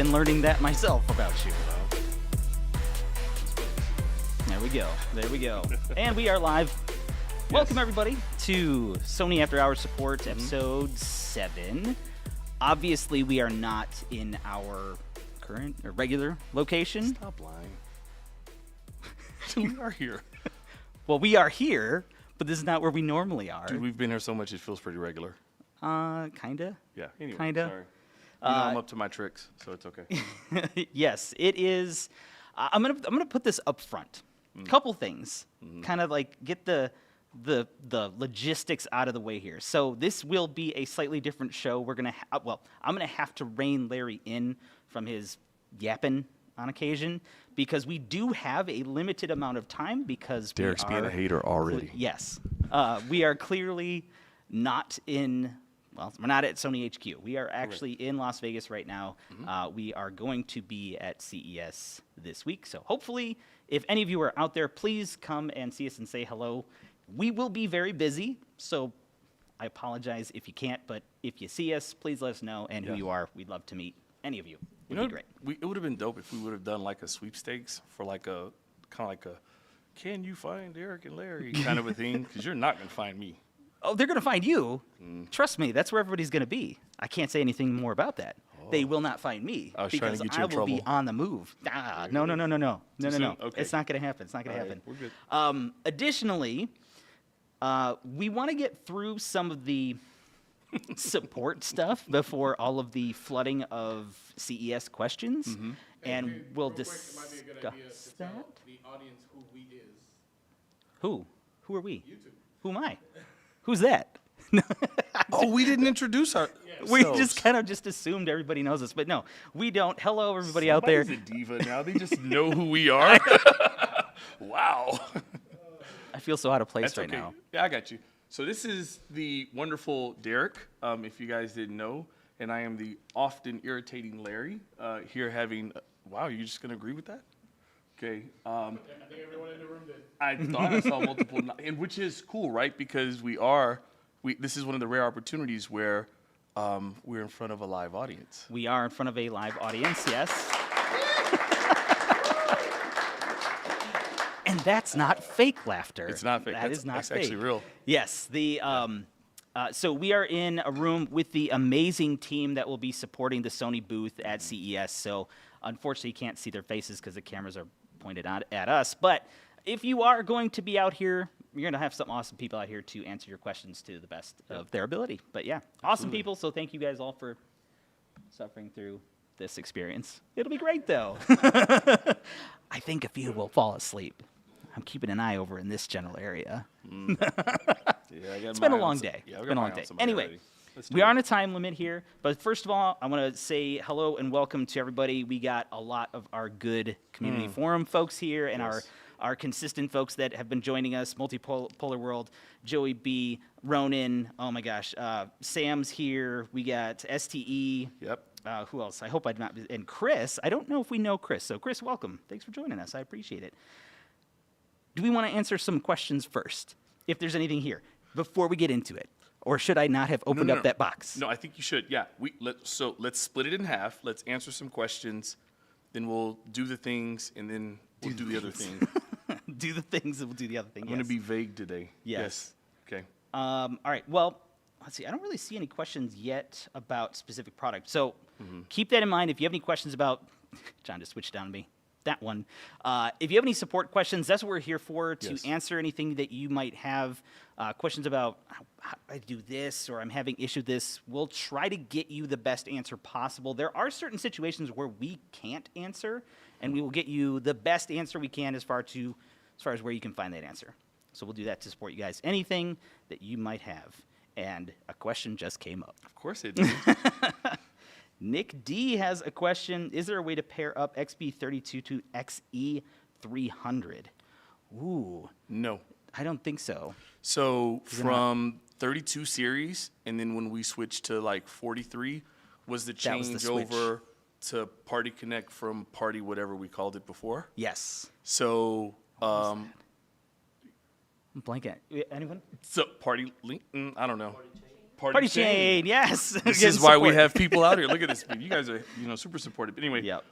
been learning that myself about you. There we go. There we go. And we are live. Welcome, everybody, to Sony After Hours Support, episode 7. Obviously, we are not in our current or regular location. Stop lying. We are here. Well, we are here, but this is not where we normally are. Dude, we've been here so much it feels pretty regular. Kinda. Yeah, anyway, Kinda. sorry. You know I'm up to my tricks, so it's okay. Yes, it is. I'm gonna put this up front. Couple things, kind of like get the logistics out of the way here. So this will be a slightly different show. We're gonna I'm gonna have to rein Larry in from his yapping on occasion because we do have a limited amount of time because Derek's being a hater already. Yes, we are clearly not in. Well, we're not at Sony HQ. We are actually in Las Vegas right now. We are going to be at CES this week. So hopefully, if any of you are out there, please come and see us and say hello. We will be very busy, so I apologize if you can't. But if you see us, please let us know and who you are. We'd love to meet any of you. Would be great. It would have been dope if we would have done like a sweepstakes for like a kind of like a can you find Derek and Larry kind of a thing because you're not going to find me. Oh, they're going to find you. Trust me, that's where everybody's going to be. I can't say anything more about that. They will not find me I was trying because to get you I in will be trouble. on the move. No. Okay. It's not going to happen. It's not going to All right, happen. we're good. Additionally, we want to get through some of the support stuff before all of the flooding of CES questions, and we'll Real quick, it might be a good idea discuss to tell that. the audience who we is. Who? Who are we? You two. Who am I? Who's that? Oh, we didn't introduce our. We just kind of just assumed everybody knows us, but no, we don't. Hello, everybody out there. Somebody's a diva now. They just know who we are. Wow. I feel so out of place That's right okay. now. Yeah, I got you. So this is the wonderful Derek, if you guys didn't know, and I am the often irritating Larry here having. Wow, you just gonna agree with that? Okay. I think everyone in the room did. I thought I saw multiple, and which is cool, right? Because this is one of the rare opportunities where we're in front of a live audience. We are in front of a live audience, yes. And that's not fake laughter. It's not fake. That is not That's fake. actually real. Yes. So we are in a room with the amazing team that will be supporting the Sony booth at CES. So unfortunately, you can't see their faces because the cameras are pointed out at us. But if you are going to be out here, you're going to have some awesome people out here to answer your questions to the best of their ability. But yeah, awesome people. So thank you guys all for suffering through this experience. It'll be great, though. I think a few will fall asleep. I'm keeping an eye over in this general area. It's been a long day. Yeah, It's been a long day. Somebody Anyway, already. Let's do we it. are on a time limit here, but first of all, I want to say hello and welcome to everybody. We got a lot of our good community forum folks here and our consistent folks that have been joining us, Multipolar World, Joey B, Ronan, oh my gosh, Sam's here, we got STE. Yep. Who else? I hope I'd not, and Chris. I don't know if we know Chris, so Chris, welcome. Thanks for joining us. I appreciate it. Do we want to answer some questions first, if there's anything here, before we get into it? Or should I not have opened up that box? No, I think you should. Yeah. So let's split it in half. Let's answer some questions, then we'll do the things, and then we'll do the other thing. Do the things and we'll do the other thing. I'm going to be vague today. Yes. Okay. All right. Well, let's see. I don't really see any questions yet about specific products. So keep that in mind. If you have any questions about, John just switched down to me. That one. If you have any support questions, that's what we're here for, to answer anything that you might have. Questions about how I do this or I'm having issue with this. We'll try to get you the best answer possible. There are certain situations where we can't answer, and we will get you the best answer we can as far as where you can find that answer. So we'll do that to support you guys. Anything that you might have. And a question just came up. Of course it did. Nick D has a question. Is there a way to pair up XB32 to XE300? Ooh, No. I don't think so. So from 32 series, and then when we switched to like 43, was the That was the switch. changeover to Party Connect from Party whatever we called it before. Yes. So I'm blanking. Anyone? So Party Link, I don't know. Party chain, yes. This Getting is why we support. have people out here. Look at this. You guys are, super supportive. But anyway, Yep.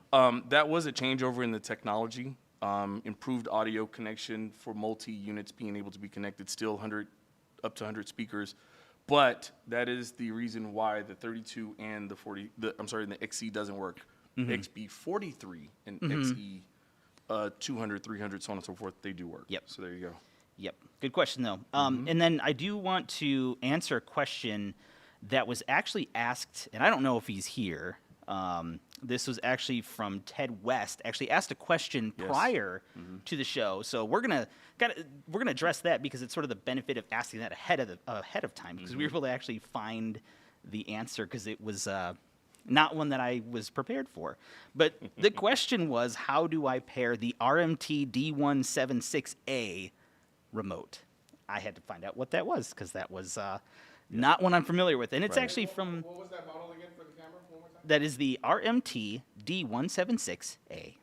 that was a changeover in the technology. Improved audio connection for multi-units being able to be connected, still up to 100 speakers. But that is the reason why the 32 and the XE doesn't work. XB43 and XE 200, 300, so on and so forth, they do work. Yep. So there you go. Yep. Good question, though. And then I do want to answer a question that was actually asked, and I don't know if he's here. This was actually from Ted West. Actually asked a question prior to the show, so we're gonna address that because it's sort of the benefit of asking that ahead of time because we were able to actually find the answer because it was not one that I was prepared for. But the question was, how do I pair the RMT D176A remote? I had to find out what that was because that was not one I'm familiar with, and it's actually from. What was that model again for the camera? One more time. That is the RMT D176A.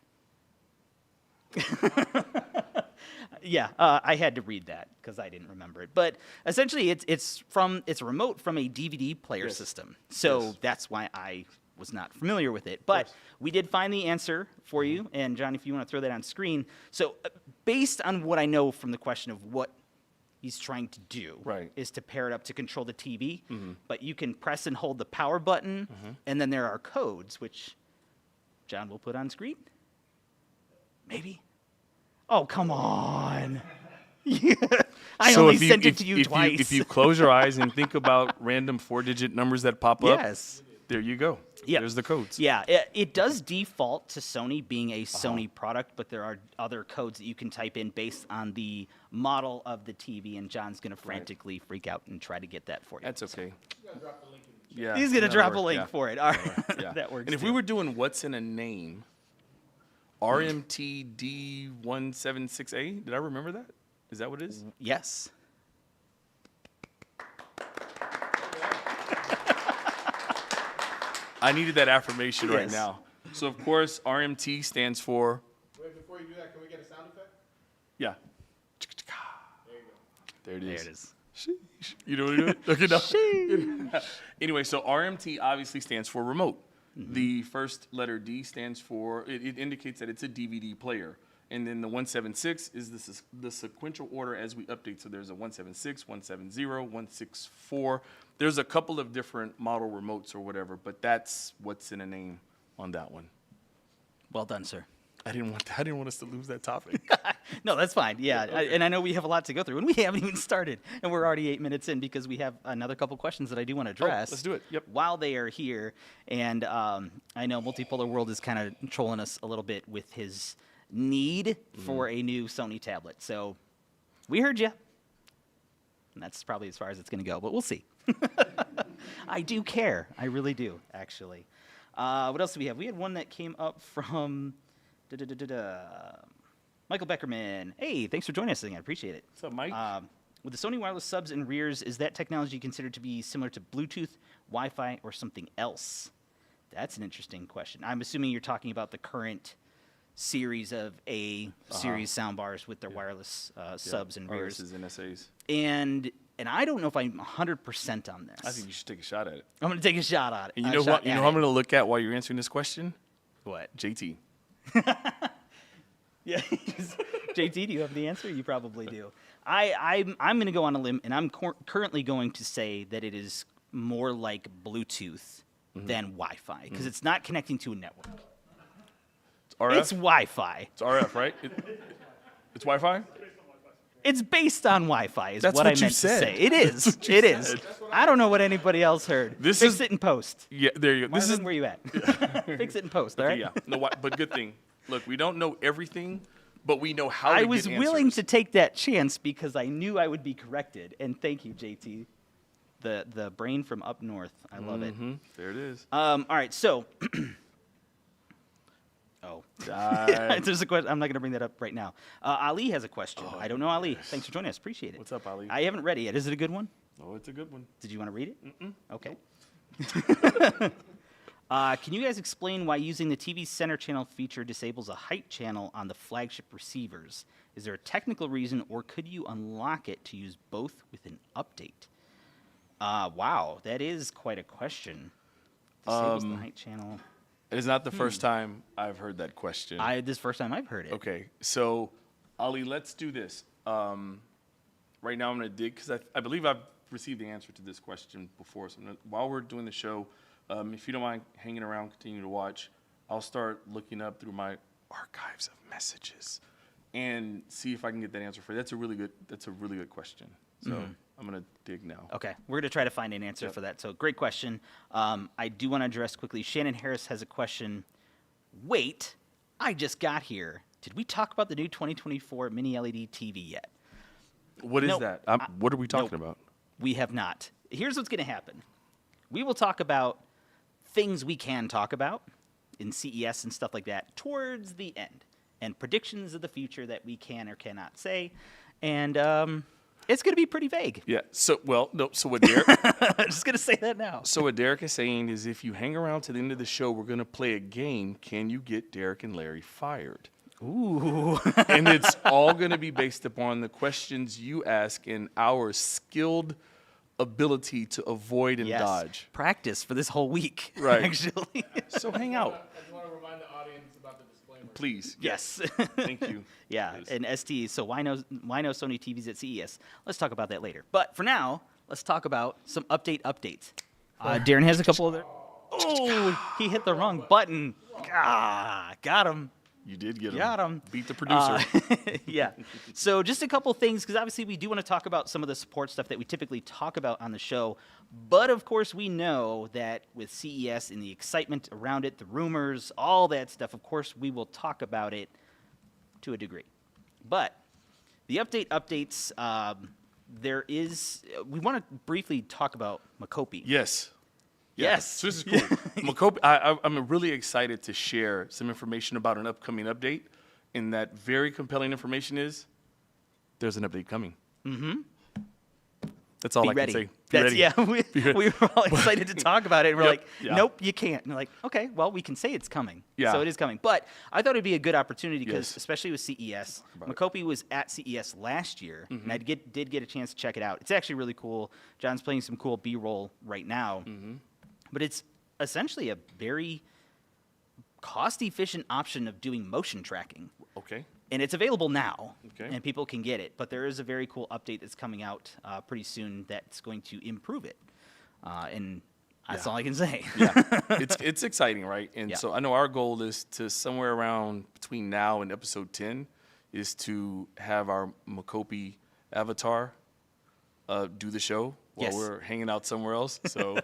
Yeah, I had to read that because I didn't remember it. But essentially, it's a remote from a DVD player system. So that's why I was not familiar with it. But we did find the answer for you. And John, if you want to throw that on screen. So based on what I know from the question of what he's trying to do is to pair it up to control the TV. But you can press and hold the power button, and then there are codes, which John will put on screen. Maybe? Oh, come on. I So only if you- sent it if- to you if twice. If you close your eyes and think about random 4-digit numbers that pop up, Yes. there you go. Yep. There's the codes. Yeah, it does default to Sony being a Sony product, but there are other codes that you can type in based on the model of the TV, and John's going to frantically freak out and try to get that for you. That's okay. You gotta drop the link in the Yeah. He's going to that'll drop a work, link yeah. for it. All right, Yeah. that works. And if too. we were doing what's in a name, RMT D176A, did I remember that? Is that what it is? Yes. I needed that affirmation right Yes. now. So, of course, RMT stands for, Wait, before you do that, can we get a sound effect? yeah. There you go. There it is. There it is. Sheesh. You know what I mean? Okay, no. Anyway, so RMT obviously stands for remote. The first letter D stands for, it indicates that it's a DVD player. And then the 176 is the sequential order as we update. So there's a 176, 170, 164. There's a couple of different model remotes or whatever, but that's what's in a name on that one. Well done, sir. I didn't want us to lose that topic. No, that's fine. Yeah, and I know we have a lot to go through, and we haven't even started, and we're already 8 minutes in because we have another couple questions that I do want to address. let's do it. Yep. While they are here, and I know Multipolar World is kind of trolling us a little bit with his need for a new Sony tablet. So we heard you, and that's probably as far as it's going to go, but we'll see. I do care. I really do, actually. What else do we have? We had one that came up from Michael Beckerman. Hey, thanks for joining us today. I appreciate it. What's up, Mike? With the Sony wireless subs and rears, is that technology considered to be similar to Bluetooth, Wi-Fi, or something else? That's an interesting question. I'm assuming you're talking about the current series of series soundbars with their wireless subs and rears. RSs and SAs. And I don't know if I'm 100% on this. I think you should take a shot at it. I'm going to take a shot at it. And you know what? You know who I'm going to look at while you're answering this question? What? JT. Yeah. JT, do you have the answer? You probably do. I'm going to go on a limb, and I'm currently going to say that it is more like Bluetooth than Wi-Fi, because it's not connecting to a network. It's RF? It's Wi-Fi. It's RF, right? It's Wi-Fi? It's based on Wi-Fi, is That's what I what you meant to said. say. It is. what you It is. said. I don't know what anybody else heard. This Fix is- it in post. Yeah, there you go. This Marvin, is where you at? Fix it in post, all right? yeah. No, but good thing. Look, we don't know everything, but we know how to I get was willing answers. to take that chance because I knew I would be corrected. And thank you, JT. The brain from up north. I love it. There it is. All right, so. Die. There's a question. I'm not going to bring that up right now. Ali has a question. I don't know Ali. Thanks for joining us. Appreciate it. What's up, Ali? I haven't read it yet. Is it a good one? Oh, it's a good one. Did you want to read it? Okay. Can you guys explain why using the TV center channel feature disables a height channel on the flagship receivers? Is there a technical reason, or could you unlock it to use both with an update? Wow, that is quite a question. Disables the night channel. It is not the first time I've heard that question. This is the first time I've heard it. Okay, so Ali, let's do this. Right now, I'm going to dig because I believe I've received the answer to this question before. So while we're doing the show, if you don't mind hanging around, continue to watch, I'll start looking up through my archives of messages and see if I can get that answer for you. That's a really good question. So I'm going to dig now. Okay, we're going to try to find an answer for that. So great question. I do want to address quickly. Shannon Harris has a question. Wait, I just got here. Did we talk about the new 2024 mini LED TV yet? What is No, that? What are we talking about? We have not. Here's what's going to happen. We will talk about things we can talk about in CES and stuff like that towards the end, and predictions of the future that we can or cannot say. And it's going to be pretty vague. Yeah. So what Derek? I'm just going to say that now. So what Derek is saying is, if you hang around to the end of the show, we're going to play a game. Can you get Derek and Larry fired? Ooh. And it's all going to be based upon the questions you ask and our skilled ability to avoid and dodge. Practice for this whole week, Right. actually. So hang out, I just want to remind the audience about the disclaimer. please. Yes. Thank you. Yeah, Yes. and ST. So why no Sony TVs at CES? Let's talk about that later. But for now, let's talk about some updates. Darren has a couple of. Oh, he hit the wrong button. Got him. You did get him. Got him. Beat the producer. Yeah. So just a couple things, because obviously we do want to talk about some of the support stuff that we typically talk about on the show. But of course, we know that with CES and the excitement around it, the rumors, all that stuff, of course, we will talk about it to a degree. But the updates, we want to briefly talk about Makopi. Yes. Yes. So this is cool. Makopi, I'm really excited to share some information about an upcoming update. And that very compelling information is there's an update coming. Mm-hmm. That's all Be I ready. can say. Be That's, ready. Yeah, we were all excited to talk about it. And we're Yep, like, yeah. nope, you can't. And we're like, okay, well, we can say it's coming. Yeah. So it is coming. But I thought it'd be a good opportunity because, Yes. especially with CES, about it. Makopi was at CES last year, and I did get a chance to check it out. It's actually really cool. John's playing some cool B-roll right now. But it's essentially a very cost-efficient option of doing motion tracking. Okay. And it's available now, Okay. and people can get it. But there is a very cool update that's coming out pretty soon that's going to improve it. And that's all I can say. Yeah. It's exciting, right? And Yeah. so I know our goal is to somewhere around between now and episode 10 is to have our Makopi avatar do the show while Yes. we're hanging out somewhere else. So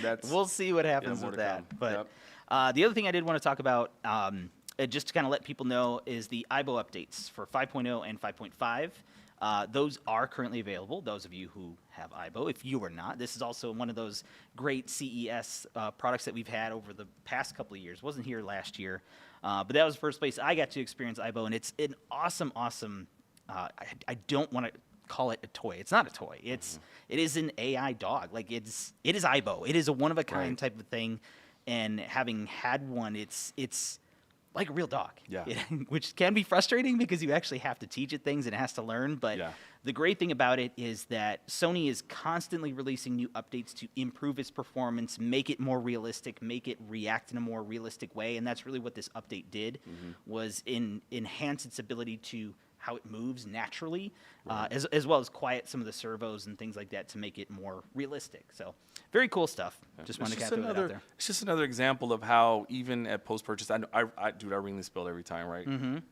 that's We'll see what happens more with to that. come. But Yep. the other thing I did want to talk about, just to kind of let people know, is the IBO updates for 5.0 and 5.5. Those are currently available, those of you who have IBO. If you are not, this is also one of those great CES products that we've had over the past couple of years. Wasn't here last year, but that was the first place I got to experience IBO, and it's an awesome, I don't want to call it a toy. It's not a toy. It is an AI dog. Like it is IBO. It is a one-of-a-kind Right. type of thing, and having had one, it's like a real dog. Yeah. Which can be frustrating because you actually have to teach it things and it has to learn. But Yeah. the great thing about it is that Sony is constantly releasing new updates to improve its performance, make it more realistic, make it react in a more realistic way. And that's really what this update did, was enhance its ability to how it moves naturally, as well as quiet some of the servos and things like that to make it more realistic. So very cool stuff. Just wanted to kind of throw that out there. It's just another example of how even at post-purchase, I ring this bell every time, right?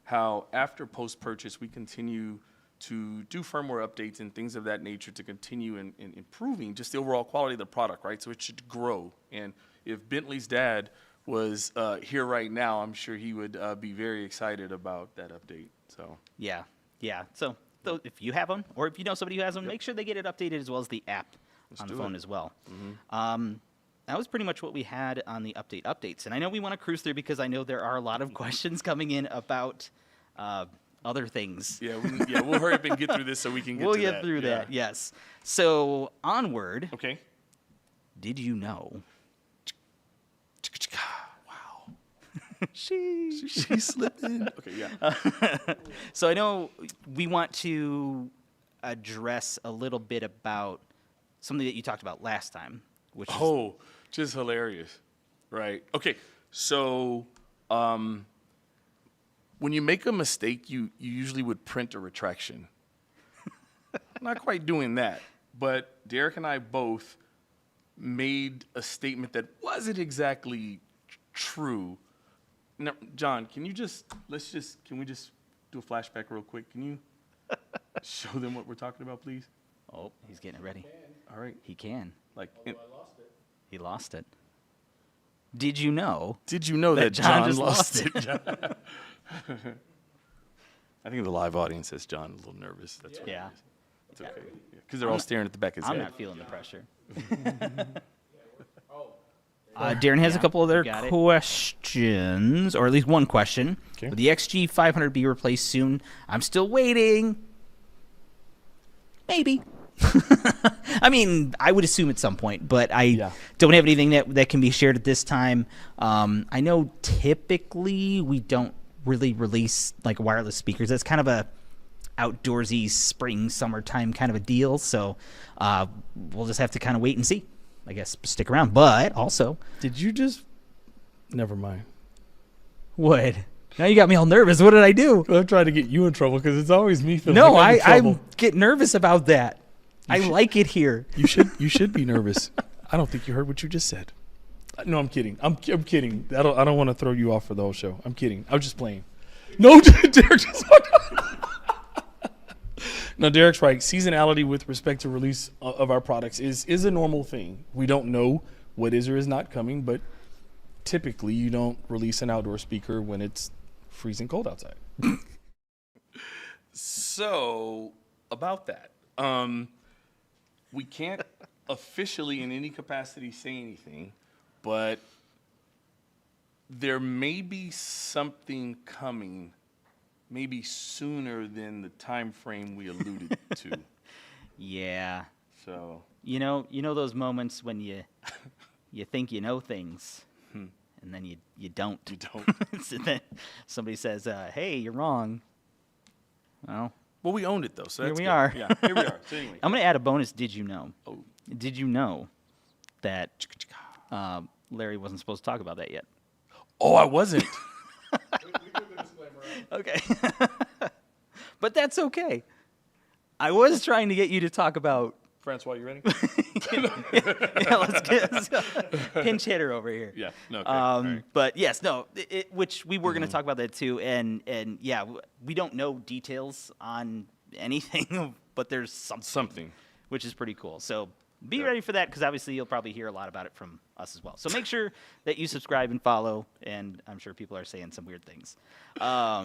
How after post-purchase, we continue to do firmware updates and things of that nature to continue in improving just the overall quality of the product, right? So it should grow. And if Bentley's dad was here right now, I'm sure he would be very excited about that update. So Yeah. So if you have them, or if you know somebody who has them, make sure they get it updated as well as the app on the do phone it. as well. That was pretty much what we had on the updates. And I know we want to cruise through because I know there are a lot of questions coming in about other things. we'll hurry up and get through this so we can get We'll to get that. through Yeah. that, yes. So onward, Okay. did you know? Wow. Sheesh. She's slipping. Okay, yeah. So I know we want to address a little bit about something that you talked about last time, which is Oh, just hilarious. Right. Okay. So when you make a mistake, you usually would print a retraction. Not quite doing that, but Derek and I both made a statement that wasn't exactly true. Now, John, can we just do a flashback real quick? Can you show them what we're talking about, please? oh, he's getting it ready. All right. He can. Like, I lost it. He lost it. Did you know? did you know that John John just lost lost it? John? I think the live audience says John a little nervous. That's what Yeah. it's okay. Because they're all staring at the back of his I'm head. not feeling the pressure. Oh, Darren has a couple other got it. questions, or at least one question. Okay. Will the XG 500 be replaced soon? I'm still waiting. Maybe. I mean, I would assume at some point, but I don't have anything that can be shared at this time. I know typically we don't really release like wireless speakers. That's kind of a outdoorsy spring, summertime kind of a deal. So we'll just have to kind of wait and see. I guess stick around. But also, Did you just? Never mind. what? Now you got me all nervous. What did I do? I'm trying to get you in trouble because it's always me feeling. No, like I'm in trouble. I get nervous about that. I should- like it here. You should be nervous. I don't think you heard what you just said. No, I'm kidding. I'm kidding. I don't want to throw you off for the whole show. I'm kidding. I was just playing. No, Derek just. No, Derek's right. Seasonality with respect to release of our products is a normal thing. We don't know what is or is not coming, but typically you don't release an outdoor speaker when it's freezing cold outside. So about that, we can't officially in any capacity say anything, but there may be something coming, maybe sooner than the time frame we alluded to. Yeah. So You know those moments when you think you know things, and then you don't. you don't. So then somebody says, "Hey, you're wrong." Well, Well, we owned it though, so Here that's we good. are. Yeah, here we are. So anyway, I'm gonna add a bonus. Did you know? oh, Did you know that Larry wasn't supposed to talk about that yet? I wasn't. we took the disclaimer out. Okay. But that's okay. I was trying to get you to talk about. Francois, you ready? Yeah, let's get pinch hitter over here. Yeah. No. Okay. All right. But yes, no, which we were going to talk about that too, and yeah, we don't know details on anything, but there's something, which is pretty cool. So be ready for that because obviously you'll probably hear a lot about it from us as well. So make sure that you subscribe and follow, and I'm sure people are saying some weird things.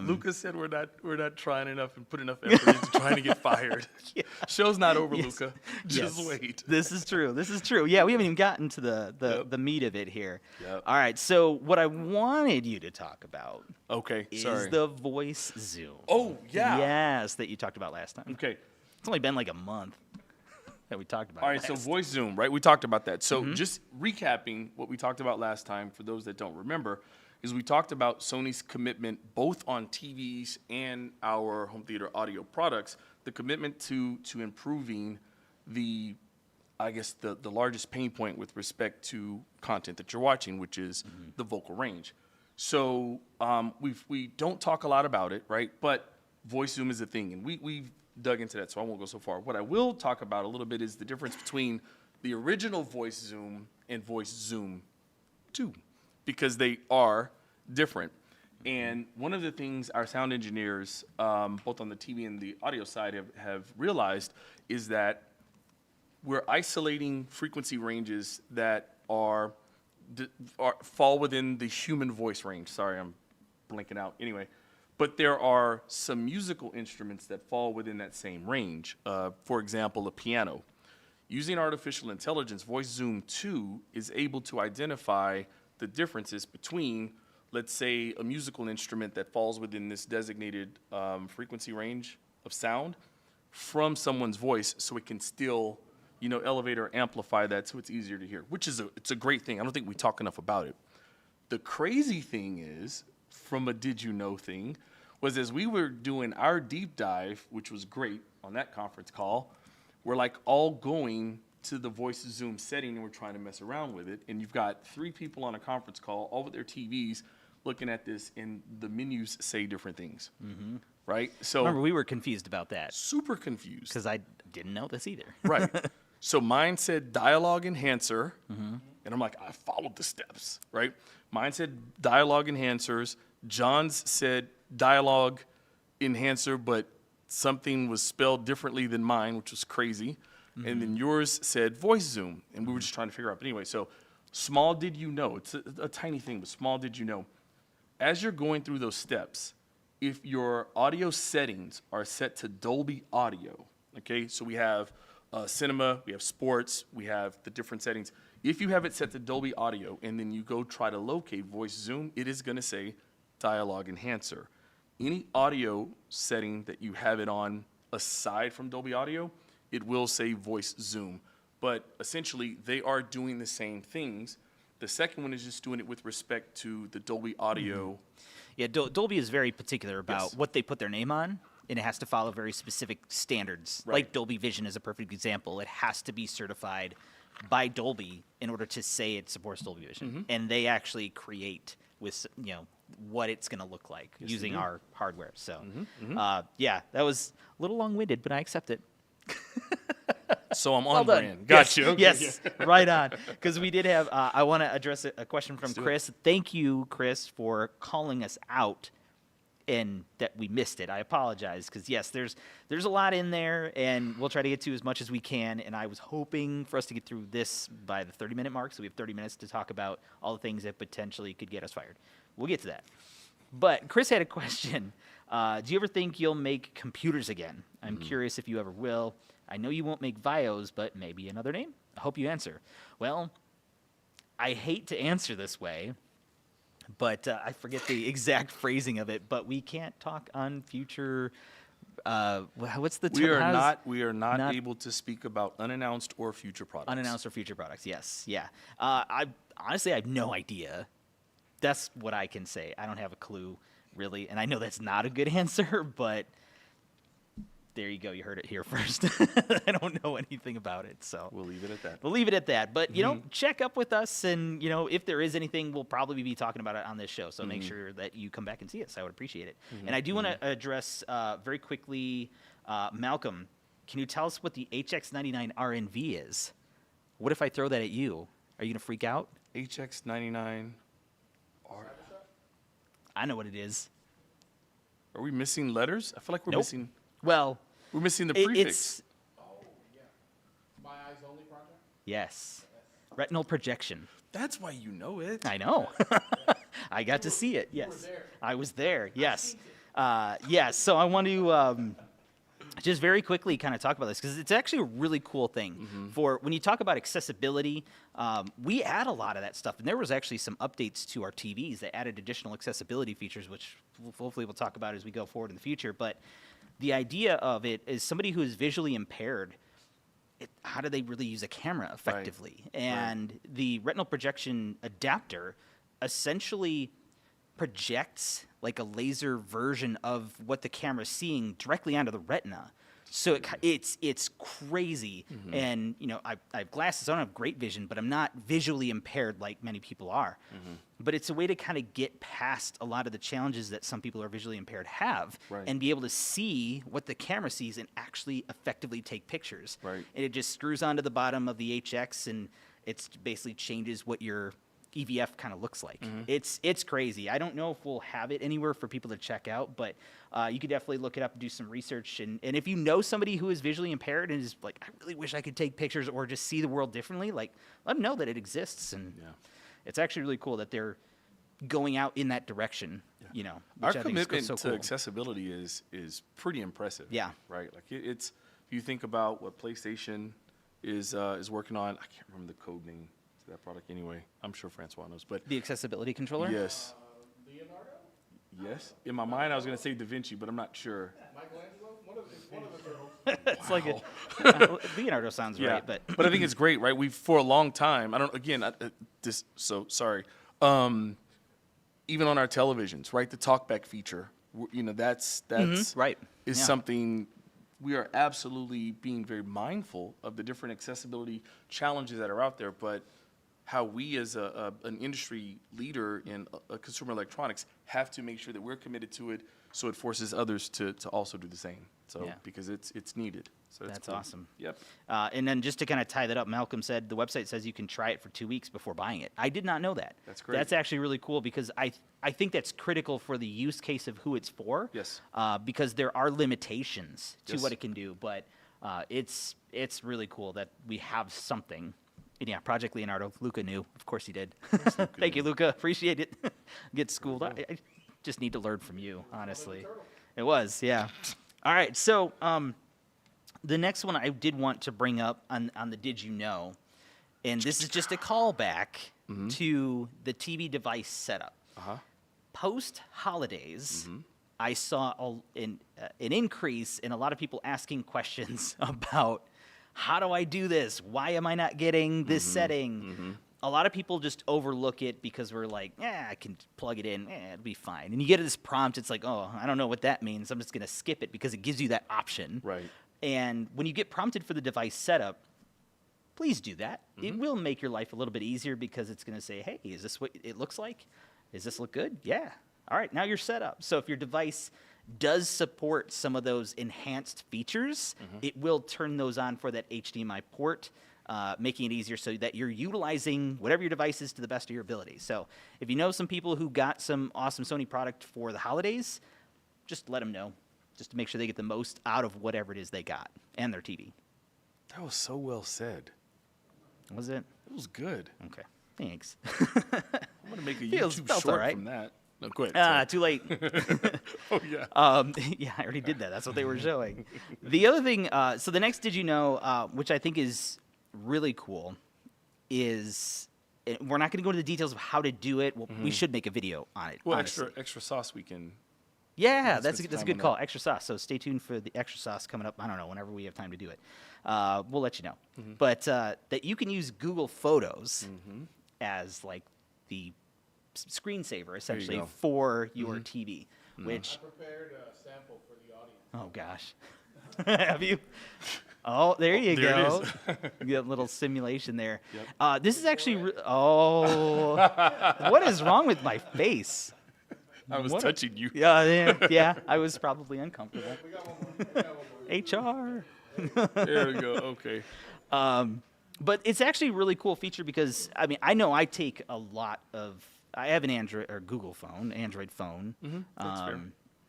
Lucas said we're not trying enough and put enough effort into trying to get fired. Yeah. Show's not over, Yes. Luca. Just Yes. wait. This is true. This is true. Yeah, we haven't even gotten to the meat of it here. Yep. All right. So what I wanted you to talk about Okay. is Sorry. the voice Zoom. Oh, yeah. Yes, that you talked about last time. Okay. It's only been like a month that we talked about. All it right, so last. voice Zoom, right? We talked about that. So just recapping what we talked about last time, for those that don't remember, is we talked about Sony's commitment both on TVs and our home theater audio products, the commitment to improving the, I guess, the largest pain point with respect to content that you're watching, which is the vocal range. So we don't talk a lot about it, right? But voice Zoom is a thing, and we've dug into that, so I won't go so far. What I will talk about a little bit is the difference between the original voice Zoom and voice Zoom 2, because they are different. And one of the things our sound engineers, both on the TV and the audio side, have realized is that we're isolating frequency ranges that fall within the human voice range. Sorry, I'm blinking out. Anyway. But there are some musical instruments that fall within that same range. For example, a piano. Using artificial intelligence, Voice Zoom 2 is able to identify the differences between, let's say, a musical instrument that falls within this designated frequency range of sound from someone's voice, so it can still, elevate or amplify that so it's easier to hear, which is it's a great thing. I don't think we talk enough about it. The crazy thing is, from a did you know thing, was as we were doing our deep dive, which was great on that conference call, we're like all going to the voice Zoom setting and we're trying to mess around with it, and you've got 3 people on a conference call, all with their TVs, looking at this, and the menus say different things, right? So Remember, we were confused about that super confused. because I didn't know this either. Right. So mine said dialogue enhancer, and I'm like, I followed the steps, right? Mine said dialogue enhancers. John's said dialogue enhancer, but something was spelled differently than mine, which was crazy. And then yours said voice Zoom, and we were just trying to figure out. But anyway, so small did you know, it's a tiny thing, but small did you know, as you're going through those steps, if your audio settings are set to Dolby Audio, okay, so we have cinema, we have sports, we have the different settings. If you have it set to Dolby Audio and then you go try to locate voice Zoom, it is going to say dialogue enhancer. Any audio setting that you have it on aside from Dolby Audio, it will say voice Zoom. But essentially, they are doing the same things. The second one is just doing it with respect to the Dolby Audio. Yeah, Dolby is very particular about Yes. what they put their name on, and it has to follow very specific standards. Right. Like Dolby Vision is a perfect example. It has to be certified by Dolby in order to say it supports Dolby Vision. And they actually create with what it's going to look like using our hardware. So, yeah, that was a little long-winded, but I accept it. So I'm Well on done. brand. Got you. Okay, Yes, right on. Because we did have, I want to address a question from do it. Chris. Thank you, Chris, for calling us out and that we missed it. I apologize because, yes, there's a lot in there, and we'll try to get to as much as we can. And I was hoping for us to get through this by the 30-minute mark, so we have 30 minutes to talk about all the things that potentially could get us fired. We'll get to that. But Chris had a question. Do you ever think you'll make computers again? I'm curious if you ever will. I know you won't make Vios, but maybe another name? I hope you answer. Well, I hate to answer this way, but I forget the exact phrasing of it, but we can't talk on future, what's the term? We are not able to speak about unannounced or future products. Unannounced or future products, yes, yeah. I honestly, I have no idea. That's what I can say. I don't have a clue, really, and I know that's not a good answer, but there you go. You heard it here first. I don't know anything about it, so We'll leave it at that. we'll leave it at that. But, check up with us, and, if there is anything, we'll probably be talking about it on this show. So make sure that you come back and see us. I would appreciate it. And I do want to address very quickly, Malcolm, can you tell us what the HX99 RNV is? What if I throw that at you? Are you going to freak out? HX99. I know what it is. Are we missing letters? I feel like we're Nope. missing. Well, We're missing the it- prefix. it's, Oh, yeah. My Eyes Only project? yes, retinal projection. That's why you know it. I know. I got to see it. Yes, there. I was there. Yes, yes. So I want to just very quickly kind of talk about this because it's actually a really cool thing. For when you talk about accessibility, we add a lot of that stuff, and there was actually some updates to our TVs that added additional accessibility features, which hopefully we'll talk about as we go forward in the future. But the idea of it is somebody who is visually impaired. How do they really use a camera effectively? And the retinal projection adapter essentially projects like a laser version of what the camera's seeing directly onto the retina. So it's crazy. And, I have glasses. I don't have great vision, but I'm not visually impaired like many people are. But it's a way to kind of get past a lot of the challenges that some people who are visually impaired have Right. and be able to see what the camera sees and actually effectively take pictures. Right. And it just screws onto the bottom of the HX, and it basically changes what your EVF kind of looks like. It's crazy. I don't know if we'll have it anywhere for people to check out, but you could definitely look it up and do some research. And if you know somebody who is visually impaired and is like, I really wish I could take pictures or just see the world differently, like, let them know that it exists. And it's actually really cool that they're going out in that direction, which Our I think commitment is so to cool. accessibility is pretty impressive. Yeah. Right. Like it's if you think about what PlayStation is working on, I can't remember the code name to that product anyway. I'm sure Francois knows, but The accessibility controller? yes, Leonardo? yes. In my mind, I was going to say Da Vinci, but I'm not sure. Michelangelo? One of the girls. It's like Leonardo sounds right, but I think it's great, right? We've for a long time. I don't. Again, this. So sorry. Even on our televisions, right? The talkback feature, that's right. is Yeah. something we are absolutely being very mindful of the different accessibility challenges that are out there, but how we as an industry leader in consumer electronics have to make sure that we're committed to it, so it forces others to also do the same. So Yeah. because it's needed. So That's cool. awesome. Yep. And then just to kind of tie that up, Malcolm said the website says you can try it for 2 weeks before buying it. I did not know that. That's great. That's actually really cool because I think that's critical for the use case of who it's for. Yes. Because there are limitations to Yes. what it can do, but it's really cool that we have something. And yeah, Project Leonardo, Luca knew. Of course he did. Thank you, Luca. Appreciate it. Get schooled. I just need to learn from you, honestly. It was, yeah. All right, so the next one I did want to bring up on the Did You Know, and this is just a callback to the TV device setup. Post holidays, I saw an increase in a lot of people asking questions about how do I do this? Why am I not getting this setting? A lot of people just overlook it because we're like, I can plug it in, it'll be fine. And you get this prompt, it's like, oh, I don't know what that means. I'm just going to skip it because it gives you that option. Right. And when you get prompted for the device setup, please do that. It will make your life a little bit easier because it's going to say, hey, is this what it looks like? Does this look good? Yeah. All right, now you're set up. So if your device does support some of those enhanced features, it will turn those on for that HDMI port, making it easier so that you're utilizing whatever your device is to the best of your ability. So if you know some people who got some awesome Sony product for the holidays, just let them know, just to make sure they get the most out of whatever it is they got and their TV. That was so well said. Was it? It was good. Okay, thanks. I'm gonna make a Felt YouTube all short right. from that. No, go ahead. Too late. Oh yeah. Yeah, I already did that. That's what they were showing. The other thing, so the next Did You Know, which I think is really cool, is we're not going to go into the details of how to do it. Well, we should make a video on it. Well, honestly. extra sauce we can. Yeah, spend that's some a time good on call. that. Extra sauce. So stay tuned for the extra sauce coming up. I don't know, whenever we have time to do it. We'll let you know. But that you can use Google Photos as like the screensaver, essentially, go. for your TV, which, Prepared a sample for the audience. oh gosh. Have you? Oh, there you there it go. is. You get a little simulation there. Yep. This is actually, what is wrong with my face? I was What a- touching you. Yeah, I was probably uncomfortable. We got one more. We got one more. HR. There we go. Okay. But it's actually a really cool feature because, I mean, I know I take a lot of, I have an Android or Google phone, Android phone. That's fair.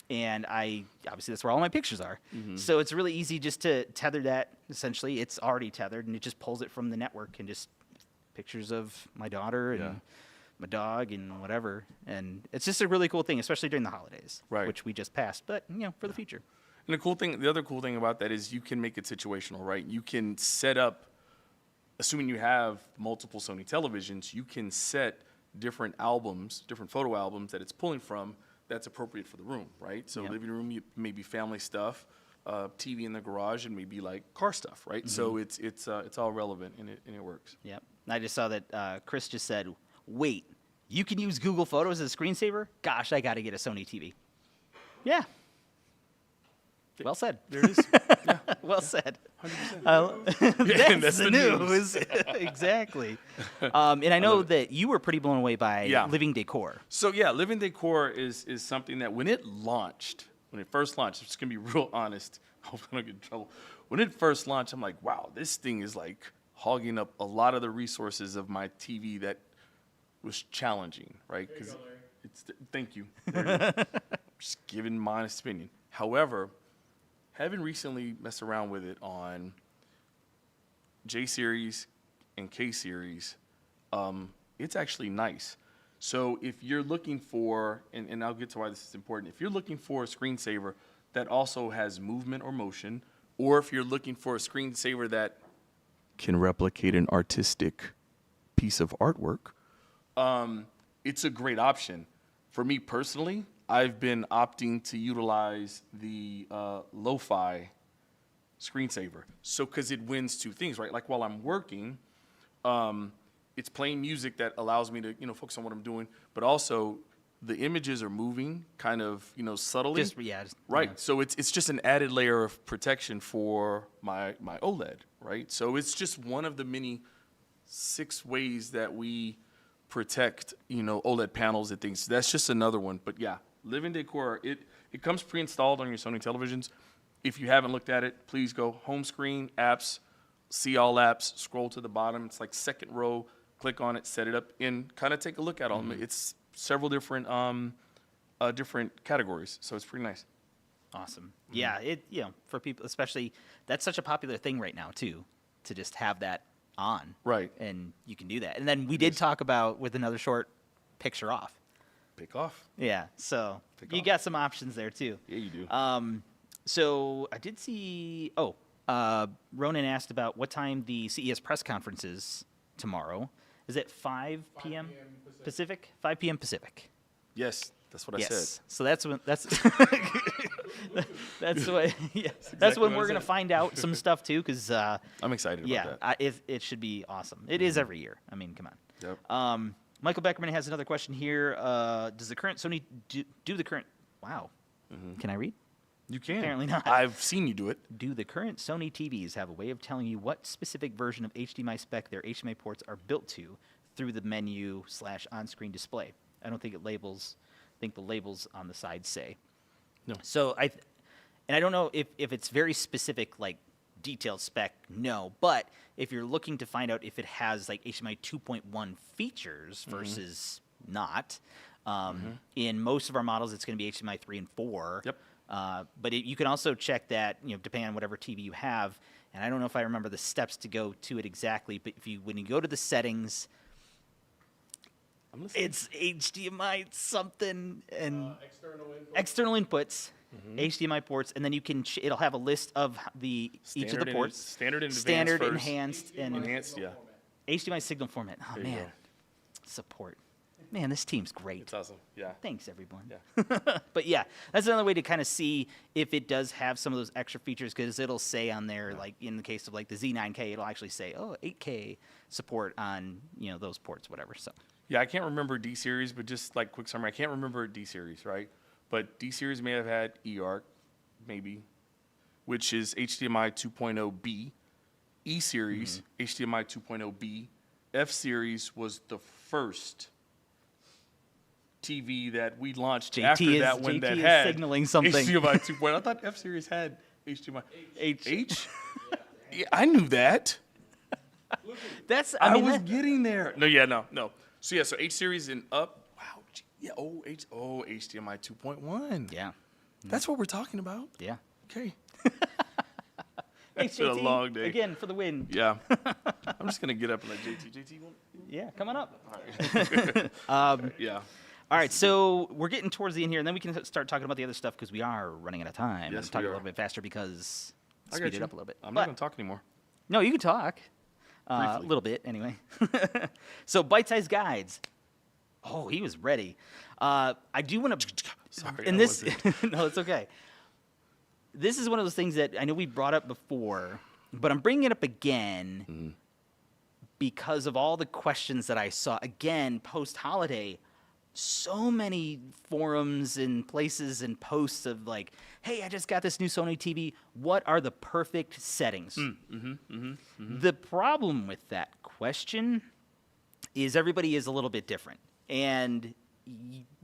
And obviously that's where all my pictures are. So it's really easy just to tether that. Essentially, it's already tethered and it just pulls it from the network and just pictures of my daughter and Yeah. my dog and whatever. And it's just a really cool thing, especially during the holidays, Right. which we just passed, but for the future. And the other cool thing about that is you can make it situational, right? You can set up, assuming you have multiple Sony televisions, you can set different albums, different photo albums that it's pulling from that's appropriate for the room, right? So Yep. living room, maybe family stuff, TV in the garage, and maybe like car stuff, right? So it's all relevant and it works. Yep. I just saw that Chris just said, wait, you can use Google Photos as a screensaver? Gosh, I got to get a Sony TV. Yeah. Well said. There it is. Well said. 100%. That's the news. Exactly. And I know that you were pretty blown away by Yeah. Living Decor. So yeah, Living Decor is something that when it first launched, I'm just gonna be real honest. I hope I don't get in trouble. When it first launched, I'm like, wow, this thing is like hogging up a lot of the resources of my TV that was challenging, right? Because thank you. There it is. Just giving my honest opinion. However, having recently messed around with it on J series and K series, it's actually nice. So if you're looking for, and I'll get to why this is important, if you're looking for a screensaver that also has movement or motion, or if you're looking for a screensaver that can replicate an artistic piece of artwork, it's a great option. For me personally, I've been opting to utilize the lo-fi screensaver. So, because it wins two things, right? Like while I'm working, it's playing music that allows me to, focus on what I'm doing, but also the images are moving kind of, subtly. Just Right. yeah. So it's just an added layer of protection for my OLED, right? So it's just one of the many 6 ways that we protect, OLED panels and things. That's just another one. But yeah, Living Decor, it comes pre-installed on your Sony televisions. If you haven't looked at it, please go home screen, apps, see all apps, scroll to the bottom. It's like second row, click on it, set it up, and kind of take a look at all of them. It's several different different categories, so it's pretty nice. Awesome. Yeah, for people, especially, that's such a popular thing right now too, to just have that on. Right. And you can do that. And then we did talk about with another short, picture off. Pick off. Yeah, so Pick you off. got some options there too. Yeah, you do. So I did see. Ronan asked about what time the CES press conference is tomorrow. Is it 5 p.m. Pacific? 5 p.m. Pacific. Yes, that's what I said. So that's when that's that's what that's exactly when what I we're gonna said. find out some stuff too. Because I'm excited about that. it should be awesome. It is every year. I mean, come on. Yep. Michael Beckerman has another question here. Does the current Sony do the current? Wow. Can I read? You can. Apparently not. I've seen you do it. Do the current Sony TVs have a way of telling you what specific version of HDMI spec their HDMI ports are built to through the menu / on-screen display? I don't think it labels. I think the labels on the side say. No. So and I don't know if it's very specific, like detailed spec. No, but if you're looking to find out if it has like HDMI 2.1 features versus not, in most of our models it's going to be HDMI 3 and 4. Yep. But you can also check that, depending on whatever TV you have. And I don't know if I remember the steps to go to it exactly, but when you go to the settings, I'm listening. it's HDMI something and External input. external inputs, HDMI ports, and then you can it'll have a list of each of the Standard and- ports, standard and advanced standard, first. enhanced, and Enhanced, yeah. HDMI signal format. Oh There you man, go. support. Man, this team's great. It's awesome. Yeah. Thanks, everyone. Yeah. But yeah, that's another way to kind of see if it does have some of those extra features, because it'll say on there, like in the case of like the Z9K, it'll actually say, 8K support on those ports, whatever. So Yeah, I can't remember D series, but just like quick summary, I can't remember D series, right? But D series may have had eARC, maybe, which is HDMI 2.0B. E series, HDMI 2.0B. F series was the first TV that we launched after that one that is had signaling something. HDMI 2.0. I thought F series had HDMI. H. H? Yeah, I knew that. That's I mean, was that- getting there. No. So yeah, so H series and up. Wow. Yeah. HDMI 2.1. yeah, That's what we're talking about. yeah. Okay. Thanks, been a JT, long day. again for the win. Yeah. I'm just gonna get up and let JT. Yeah, coming up. Yeah. All right, so we're getting towards the end here, and then we can start talking about the other stuff because we are running out of time. Yes, and talking we a are. little bit faster because I speed got it you. up a little bit. I'm But- not gonna talk anymore. No, you can talk. A Briefly. little bit, anyway. So, bite-sized guides. Oh, he was ready. I do want to. Sorry, And I this, wasn't. no, it's okay. This is one of those things that I know we brought up before, but I'm bringing it up again because of all the questions that I saw. Again, post-holiday, so many forums and places and posts of like, hey, I just got this new Sony TV. What are the perfect settings? The problem with that question is everybody is a little bit different. And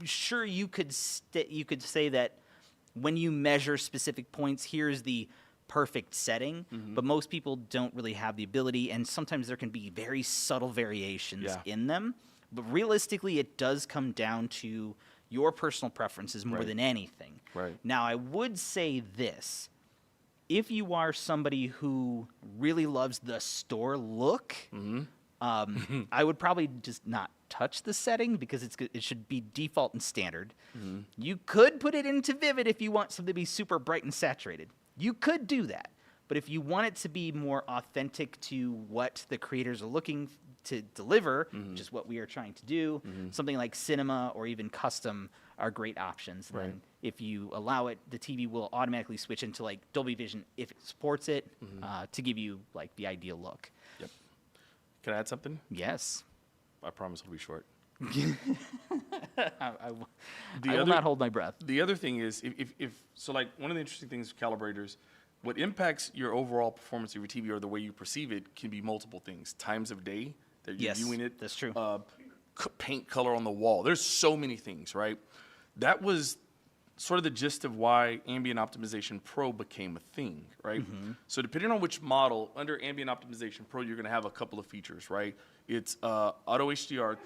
sure, you could say that when you measure specific points, here's the perfect setting, but most people don't really have the ability, and sometimes there can be very subtle variations Yeah. in them. But realistically, it does come down to your personal preferences more Right. than anything. Right. Now, I would say this. If you are somebody who really loves the store look, I would probably just not touch the setting because it should be default and standard. You could put it into Vivid if you want something to be super bright and saturated. You could do that. But if you want it to be more authentic to what the creators are looking to deliver, which is what we are trying to do, something like cinema or even custom are great options. Right. Then if you allow it, the TV will automatically switch into like Dolby Vision if it supports it to give you like the ideal look. Yep. Can I add something? Yes. I promise it'll be short. I The will other- not hold my breath. The other thing is, if so, like one of the interesting things with calibrators, what impacts your overall performance of your TV or the way you perceive it can be multiple things. Times of day that you're Yes, viewing it. that's true. Paint color on the wall. There's so many things, right? That was sort of the gist of why Ambient Optimization Pro became a thing, right? So depending on which model, under Ambient Optimization Pro, you're going to have a couple of features, right? It's auto HDR.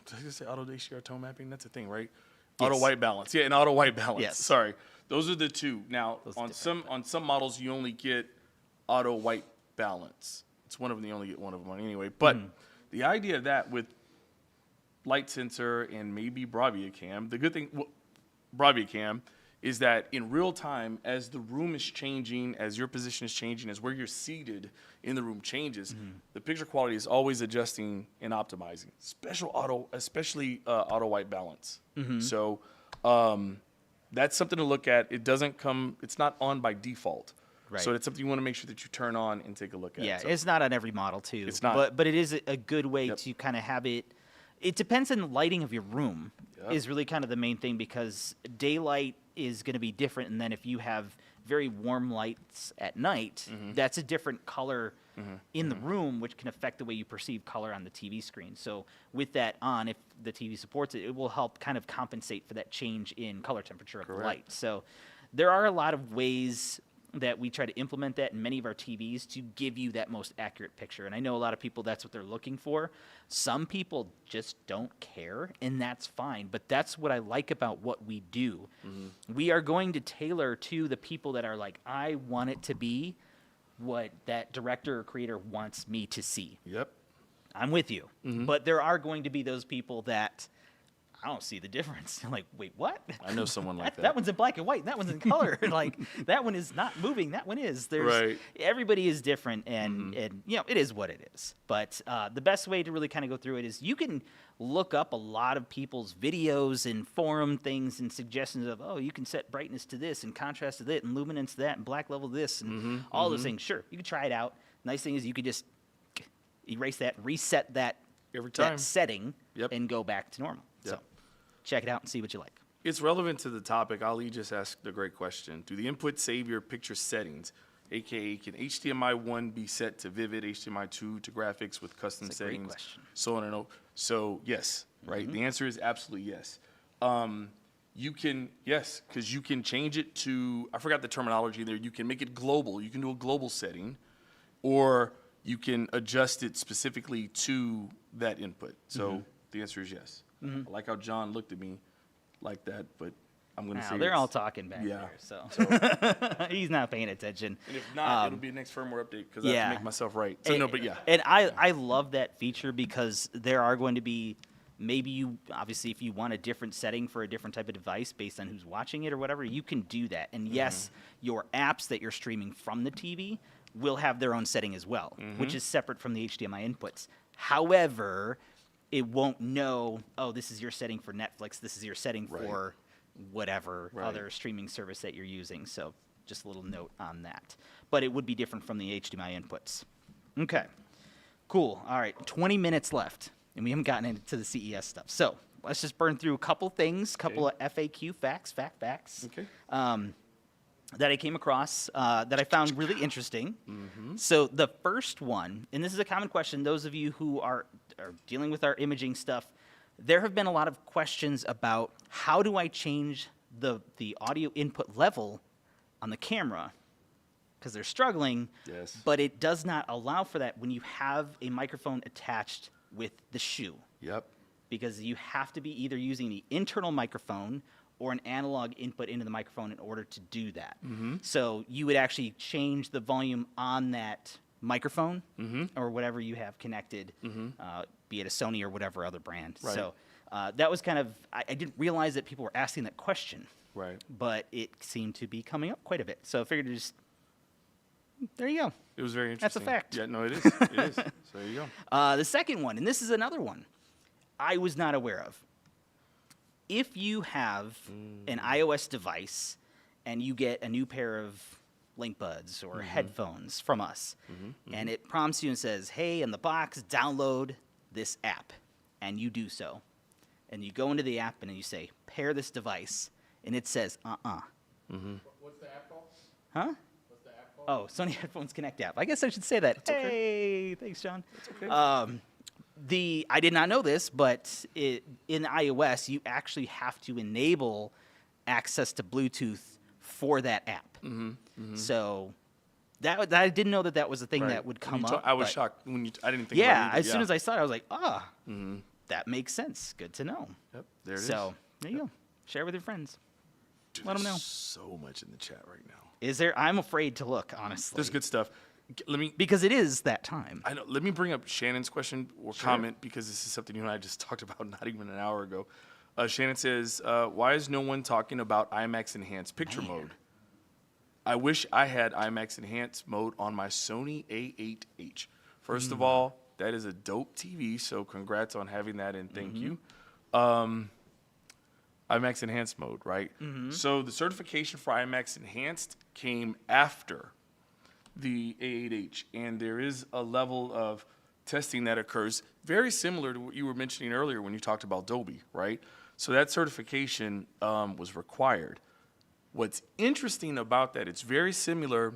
Did I say auto HDR tone mapping? That's a thing, right? Auto Yes. white balance. Yeah, and auto white balance. Yes. Sorry. Those are the two. Now, Those are on different, some models, you only get auto white balance. It's one of them. You only get one of them on anyway. But the idea of that with light sensor and maybe Bravia Cam, the good thing, Bravia Cam, is that in real time, as the room is changing, as your position is changing, as where you're seated in the room changes, the picture quality is always adjusting and optimizing, especially auto white balance. So that's something to look at. It doesn't come, it's not on by default. Right. So it's something you want to make sure that you turn on and take a look at. Yeah, So it's not on every model too. It's not. But it is a good way Yep. to kind of have it. It depends on the lighting of your room. Yep. Is really kind of the main thing, because daylight is going to be different, and then if you have very warm lights at night, that's a different color in the room, which can affect the way you perceive color on the TV screen. So with that on, if the TV supports it, it will help kind of compensate for that change in color temperature of the light. So there are a lot of ways that we try to implement that in many of our TVs to give you that most accurate picture. And I know a lot of people, that's what they're looking for. Some people just don't care, and that's fine. But that's what I like about what we do. We are going to tailor to the people that are like, I want it to be what that director or creator wants me to see. Yep. I'm with you. But there are going to be those people that I don't see the difference. I'm like, wait, what? I know someone like that. That one's in black and white. That one's in color. Like, that one is not moving. That one is. There's Right. Everybody is different, and you know, it is what it is. But the best way to really kind of go through it is you can look up a lot of people's videos and forum things and suggestions of, oh, you can set brightness to this and contrast to that and luminance to that and black level to this and all those things. Sure, you can try it out. Nice thing is you could just erase that, reset that Every time. that setting, Yep. and go back to normal. Yep. So check it out and see what you like. It's relevant to the topic. Ali just asked the great question. Do the inputs save your picture settings? AKA, can HDMI 1 be set to vivid, HDMI 2 to graphics with custom That's a great settings? question. So on and on. So, yes, right? The answer is absolutely yes. You can, yes, because you can change it to, I forgot the terminology there. You can make it global. You can do a global setting, or you can adjust it specifically to that input. So the answer is yes. I like how John looked at me like that, but I'm going to Now, say they're it's- all talking back yeah. there, so he's not paying attention. And if not, it'll be a next firmware update because I have yeah. to make myself right. So no, but yeah. And I love that feature because there are going to be, maybe you, obviously if you want a different setting for a different type of device based on who's watching it or whatever, you can do that. And yes, your apps that you're streaming from the TV will have their own setting as well, which is separate from the HDMI inputs. However, it won't know, oh, this is your setting for Netflix, this is your setting Right. for whatever Right. other streaming service that you're using. So just a little note on that. But it would be different from the HDMI inputs. Okay, cool. All right, 20 minutes left, and we haven't gotten into the CES stuff. So let's just burn through a couple things, couple of FAQ facts, facts. Okay. That I came across that I found really interesting. So the first one, and this is a common question, those of you who are dealing with our imaging stuff, there have been a lot of questions about how do I change the audio input level on the camera, because they're struggling, Yes. but it does not allow for that when you have a microphone attached with the shoe, Yep. because you have to be either using the internal microphone or an analog input into the microphone in order to do that. So you would actually change the volume on that microphone or whatever you have connected, be it a Sony or whatever other brand. Right. So that was kind of, I didn't realize that people were asking that question, Right. but it seemed to be coming up quite a bit. So I figured to just, there you go. It was very That's a interesting. fact. Yeah, no, it is. It is. So there you go. The second one, and this is another one I was not aware of. If you have an iOS device and you get a new pair of Link Buds or headphones from us, and it prompts you and says, hey, in the box, download this app, and you do so, and you go into the app and you say, pair this device, and it says, What's the app called? Huh? What's the app called? Oh, Sony Headphones Connect app. I guess I should say that. okay. Hey, thanks, John. That's okay. I did not know this, but in iOS, you actually have to enable access to Bluetooth for that app. So I didn't know that was a thing Right. that would When come you up. I was but shocked when I didn't think Yeah, about it either. as soon as I saw it, I was like, that makes sense. Good to know. Yep, there it is. So there you go. Share with your friends. Dude, let 'em there's know. so much in the chat right now. Is there? I'm afraid to look, honestly. There's good stuff. Let me Because it is that time. I know. Let me bring up Shannon's question or comment because this is something you and I just talked about not even an hour ago. Shannon says, "Why is no one talking about IMAX Enhanced Picture Mode? I wish I had IMAX Enhanced Mode on my Sony A8H. First of all, that is a dope TV, so congrats on having that and thank you. IMAX Enhanced Mode, right? So the certification for IMAX Enhanced came after the A8H, and there is a level of testing that occurs very similar to what you were mentioning earlier when you talked about Dolby, right? So that certification was required. What's interesting about that, it's very similar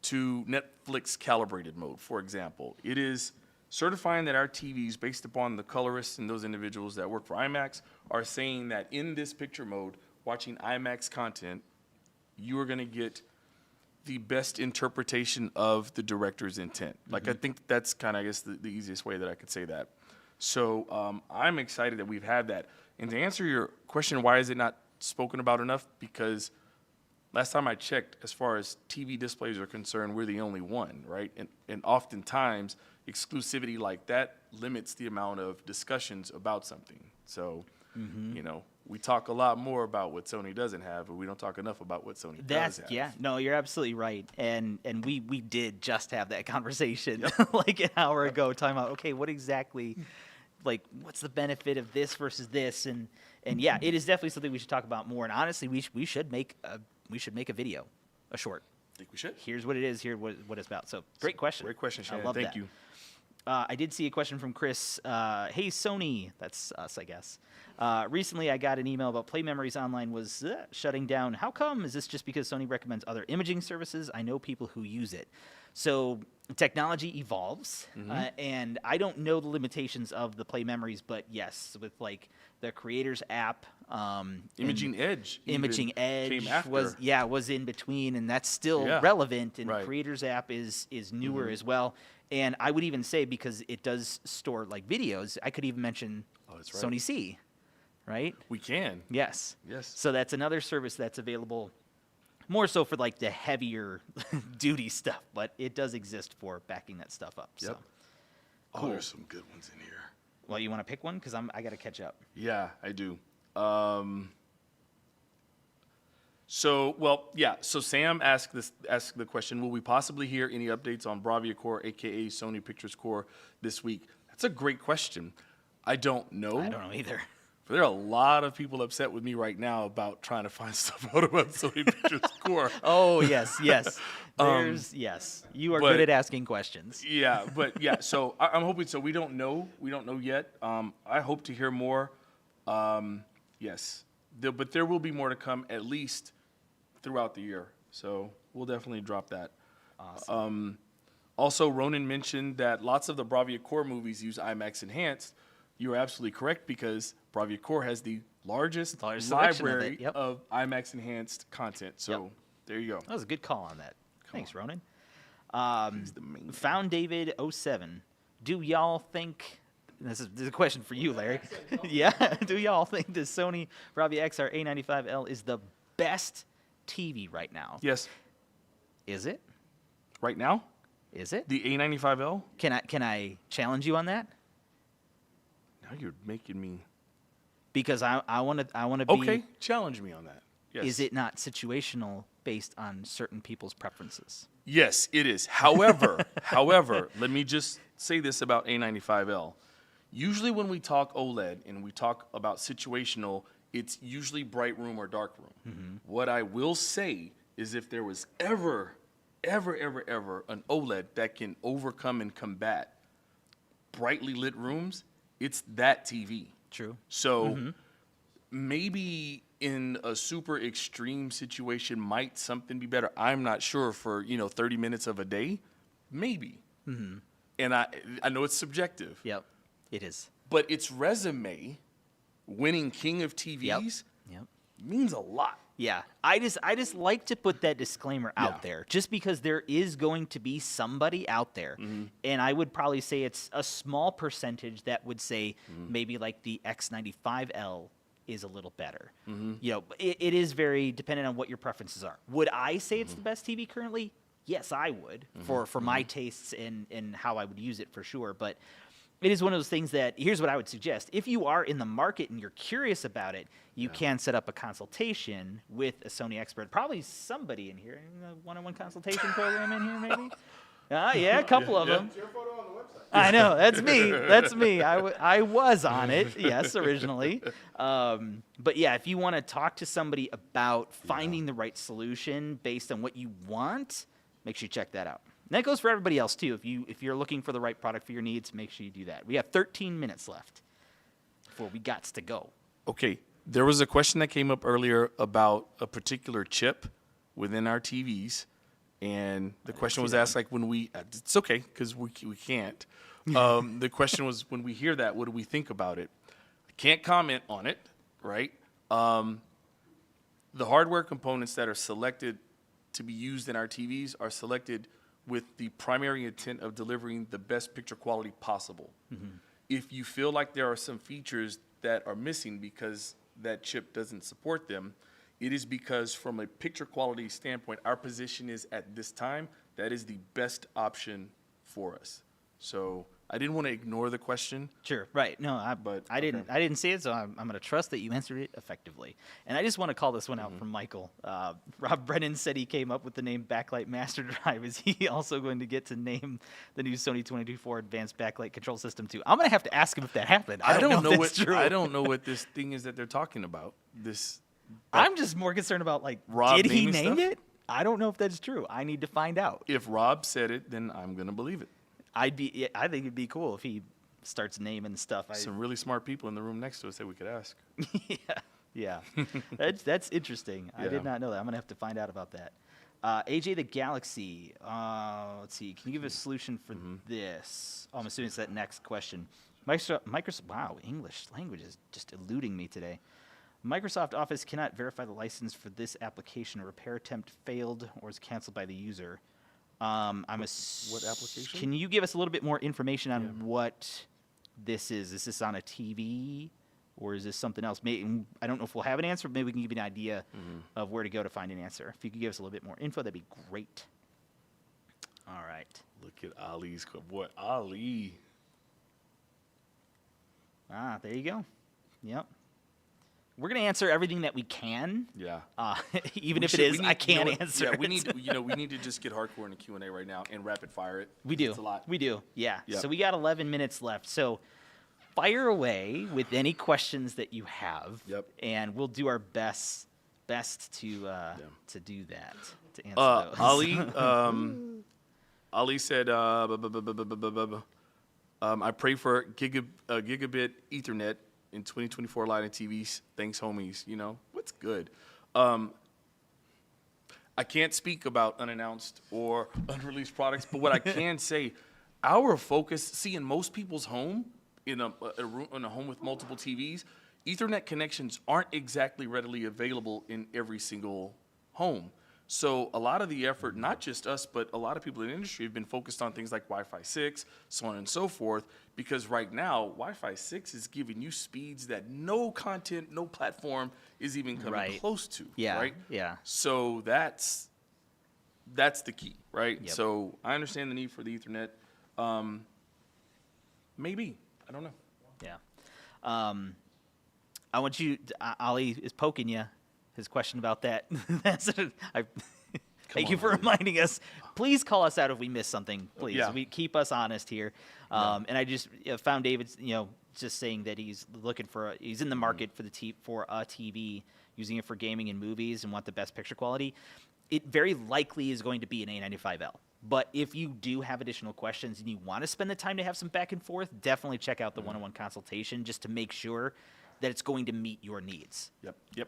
to Netflix calibrated mode, for example. It is certifying that our TVs, based upon the colorists and those individuals that work for IMAX, are saying that in this picture mode, watching IMAX content, you are going to get the best interpretation of the director's intent. Like, I think that's kind of, I guess, the easiest way that I could say that. So I'm excited that we've had that. And to answer your question, why is it not spoken about enough? Because last time I checked, as far as TV displays are concerned, we're the only one, right? And oftentimes, exclusivity like that limits the amount of discussions about something. So, you know, we talk a lot more about what Sony doesn't have, but we don't talk enough about what Sony does have. Yeah, no, you're absolutely right. And we did just have that conversation like an hour ago, talking about, okay, what exactly, like, what's the benefit of this versus this? And yeah, it is definitely something we should talk about more. And honestly, we should make a video, a short. Think we should? Here's what it is, here's what it's about. So great question. Great question, Shannon. I love Thank that. you. I did see a question from Chris. Hey, Sony. That's us, I guess. Recently, I got an email about Play Memories Online was shutting down. How come? Is this just because Sony recommends other imaging services? I know people who use it. So technology evolves, and I don't know the limitations of the Play Memories, but yes, with like the Creators app, Imaging Edge. Imaging even Edge came after. was in between, and that's still Yeah. relevant. And Right. Creators app is newer as well. And I would even say, because it does store like videos, I could even mention that's right. Sony C, right? We can. Yes. Yes. So that's another service that's available more so for like the heavier duty stuff, but it does exist for backing that stuff up. Yep. So, Oh, Cool. there's some good ones in here. well, you want to pick one? Because I got to catch up. Yeah, I do. So Sam asked the question, will we possibly hear any updates on Bravia Core, aka Sony Pictures Core, this week? That's a great question. I don't know. I don't know either. But there are a lot of people upset with me right now about trying to find stuff out about Sony Pictures Core. Oh, yes. Yes. You are but- good at asking questions. Yeah, but yeah, so I'm hoping so. We don't know. We don't know yet. I hope to hear more. Yes. But there will be more to come, at least throughout the year. So we'll definitely drop that. Awesome. Also, Ronan mentioned that lots of the Bravia Core movies use IMAX Enhanced. You are absolutely correct, because Bravia Core has the largest Largest selection of it, library yep. of IMAX Enhanced content. So there you go. That was a good call on that. Thanks, Ronan. He's the main Found David 07. Do y'all think this is a question for you, Larry? Yeah. Do y'all think the Sony Bravia XR A95L is the best TV right now? Yes. Is it? Right now, Is it? the A95L. Can I challenge you on that? Now you're making me. Because I want to be. Okay, challenge me on that. Yes. Is it not situational based on certain people's preferences? Yes, it is. However, let me just say this about A95L. Usually when we talk OLED and we talk about situational, it's usually bright room or dark room. What I will say is, if there was ever an OLED that can overcome and combat brightly lit rooms, it's that TV. True. So maybe in a super extreme situation, might something be better? I'm not sure. For 30 minutes of a day, maybe. And I know it's subjective, Yep. It is. but its resume, winning King of TVs, Yep. means a lot. Yeah, I just like to put that disclaimer out Yeah. there, just because there is going to be somebody out there, and I would probably say it's a small percentage that would say maybe like the X95L is a little better. It is very dependent on what your preferences are. Would I say it's the best TV currently? Yes, I would for my tastes and how I would use it for sure, but. It is one of those things that, here's what I would suggest. If you are in the market and you're curious about it, you can set up a consultation with a Sony expert. Probably somebody in here, a one-on-one consultation program in here, maybe? Yeah, a couple of them. Your photo on the website. I know, that's me. That's me. I was on it, yes, originally. But yeah, if you want to talk to somebody about finding the right solution based on what you want, make sure you check that out. And that goes for everybody else too. If you're looking for the right product for your needs, make sure you do that. We have 13 minutes left before we gots to go. Okay, there was a question that came up earlier about a particular chip within our TVs, and the question was asked like when we. It's okay because we can't. The question was when we hear that, what do we think about it? I can't comment on it, right? The hardware components that are selected to be used in our TVs are selected with the primary intent of delivering the best picture quality possible. If you feel like there are some features that are missing because that chip doesn't support them, it is because from a picture quality standpoint, our position is at this time, that is the best option for us. So I didn't want to ignore the question. Sure, right. No, I didn't see it, so I'm going to trust that you answered it effectively. And I just want to call this one out from Michael. Rob Brennan said he came up with the name Backlight Master Drive. Is he also going to get to name the new Sony 22.4 Advanced Backlight Control System too? I'm going to have to ask him if that happened. I don't know if that's true. I don't know what this thing is that they're talking about. I'm just more concerned about Rob did he naming name stuff? it? I don't know if that's true. I need to find out. If Rob said it, then I'm going to believe it. I think it'd be cool if he starts naming stuff. Some really smart people in the room next to us that we could ask. Yeah. That's interesting. I Yeah. did not know that. I'm gonna have to find out about that. AJ the Galaxy. Let's see. Can you give a solution for this? Oh, I'm assuming it's that next question. Microsoft. Wow, English language is just eluding me today. Microsoft Office cannot verify the license for this application. A repair attempt failed or is canceled by the user. What application? Can you give us a little bit more information on what this is? Is this on a TV, or is this something else? I don't know if we'll have an answer, but maybe we can give you an idea of where to go to find an answer. If you could give us a little bit more info, that'd be great. All right. Look at Ali's boy, Ali. There you go. Yep. We're gonna answer everything that we can. Yeah. Even We if it should- is, we need- I can't answer. Yeah, it. we need to just get hardcore in the Q&A right now and rapid fire it. We do. It's a lot. We do. Yeah. Yep. So we got 11 minutes left. So fire away with any questions that you have. Yep. And we'll do our best to do that, to answer those. Ali said, I pray for gigabit Ethernet in 2024 Lighting TVs. Thanks, homies. What's good? I can't speak about unannounced or unreleased products, but what I can say, our focus, see, in most people's home, in a home with multiple TVs, Ethernet connections aren't exactly readily available in every single home. So a lot of the effort, not just us, but a lot of people in the industry have been focused on things like Wi-Fi 6, so on and so forth, because right now, Wi-Fi 6 is giving you speeds that no content, no platform is even coming close to, right? Yeah. So that's the key, right? Yep. So I understand the need for the Ethernet. Maybe. I don't know. Yeah. I want you, Ali is poking you. His question about that. Thank you for reminding us. Please call us out if we miss something. Please, Yeah. Keep us honest here. And I just found David, just saying that he's looking he's in the market for a TV, using it for gaming and movies, and want the best picture quality. it very likely is going to be an A95L. But if you do have additional questions and you want to spend the time to have some back and forth, definitely check out the one-on-one consultation just to make sure that it's going to meet your needs. Yep.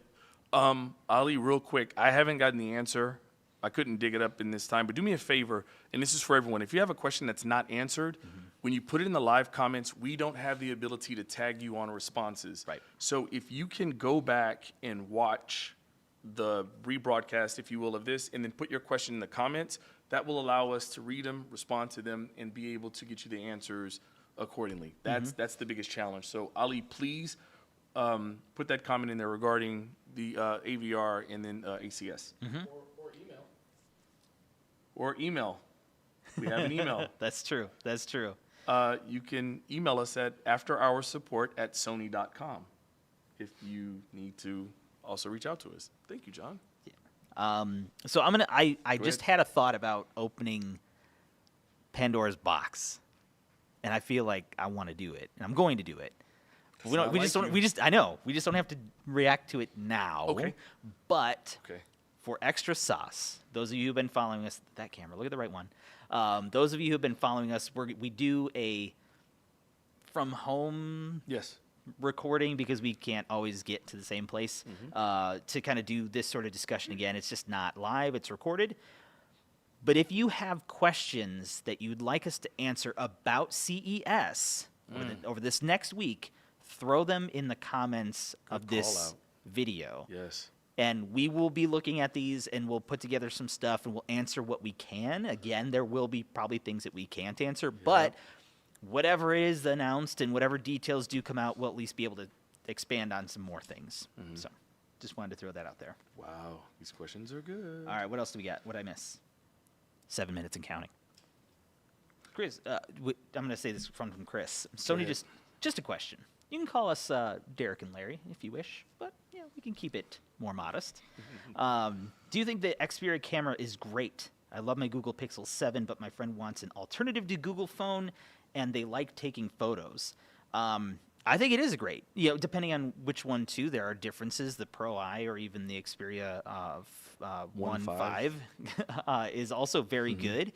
Ali, real quick, I haven't gotten the answer. I couldn't dig it up in this time, but do me a favor, and this is for everyone. If you have a question that's not answered, when you put it in the live comments, we don't have the ability to tag you on responses. Right. So if you can go back and watch the rebroadcast, if you will, of this, and then put your question in the comments, that will allow us to read them, respond to them, and be able to get you the answers accordingly. That's the biggest challenge. So Ali, please put that comment in there regarding the AVR and then ACS. Or email. Or email. We have an email. That's true. You can email us at afterhoursupport@sony.com if you need to also reach out to us. Thank you, John. So I just had a thought about opening Pandora's box, and I feel like I want to do it, and I'm going to do it. We just don't have to react to it now. Okay. But Okay. for extra sauce, those of you who've been following us, that camera, look at the right one. Those of you who've been following us, we do a from home Yes. recording because we can't always get to the same place to kind of do this sort of discussion again. It's just not live, it's recorded. But if you have questions that you'd like us to answer about CES over this next week, throw them in the comments of this call-out. video. Yes. And we will be looking at these and we'll put together some stuff and we'll answer what we can. Again, there will be probably things that we can't answer, but whatever is announced and whatever details do come out, we'll at least be able to expand on some more things. So just wanted to throw that out there. Wow. These questions are good. All right, what else do we got? What did I miss? 7 minutes and counting. Chris, I'm going to say this from Chris. Sony, ahead. just a question. You can call us Derek and Larry if you wish, but yeah, we can keep it more modest. Do you think the Xperia camera is great? I love my Google Pixel 7, but my friend wants an alternative to Google phone, and they like taking photos. I think it is great. Depending on which one too, there are differences. The Pro I or even the Xperia 1.5 is also very good.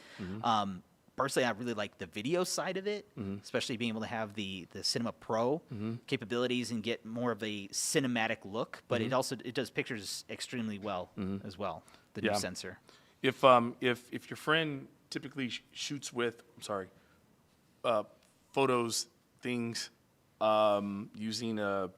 Personally, I really like the video side of it, especially being able to have the Cinema Pro capabilities and get more of a cinematic look. But it does pictures extremely well as well. The new sensor. If your friend typically shoots with, photos, things using a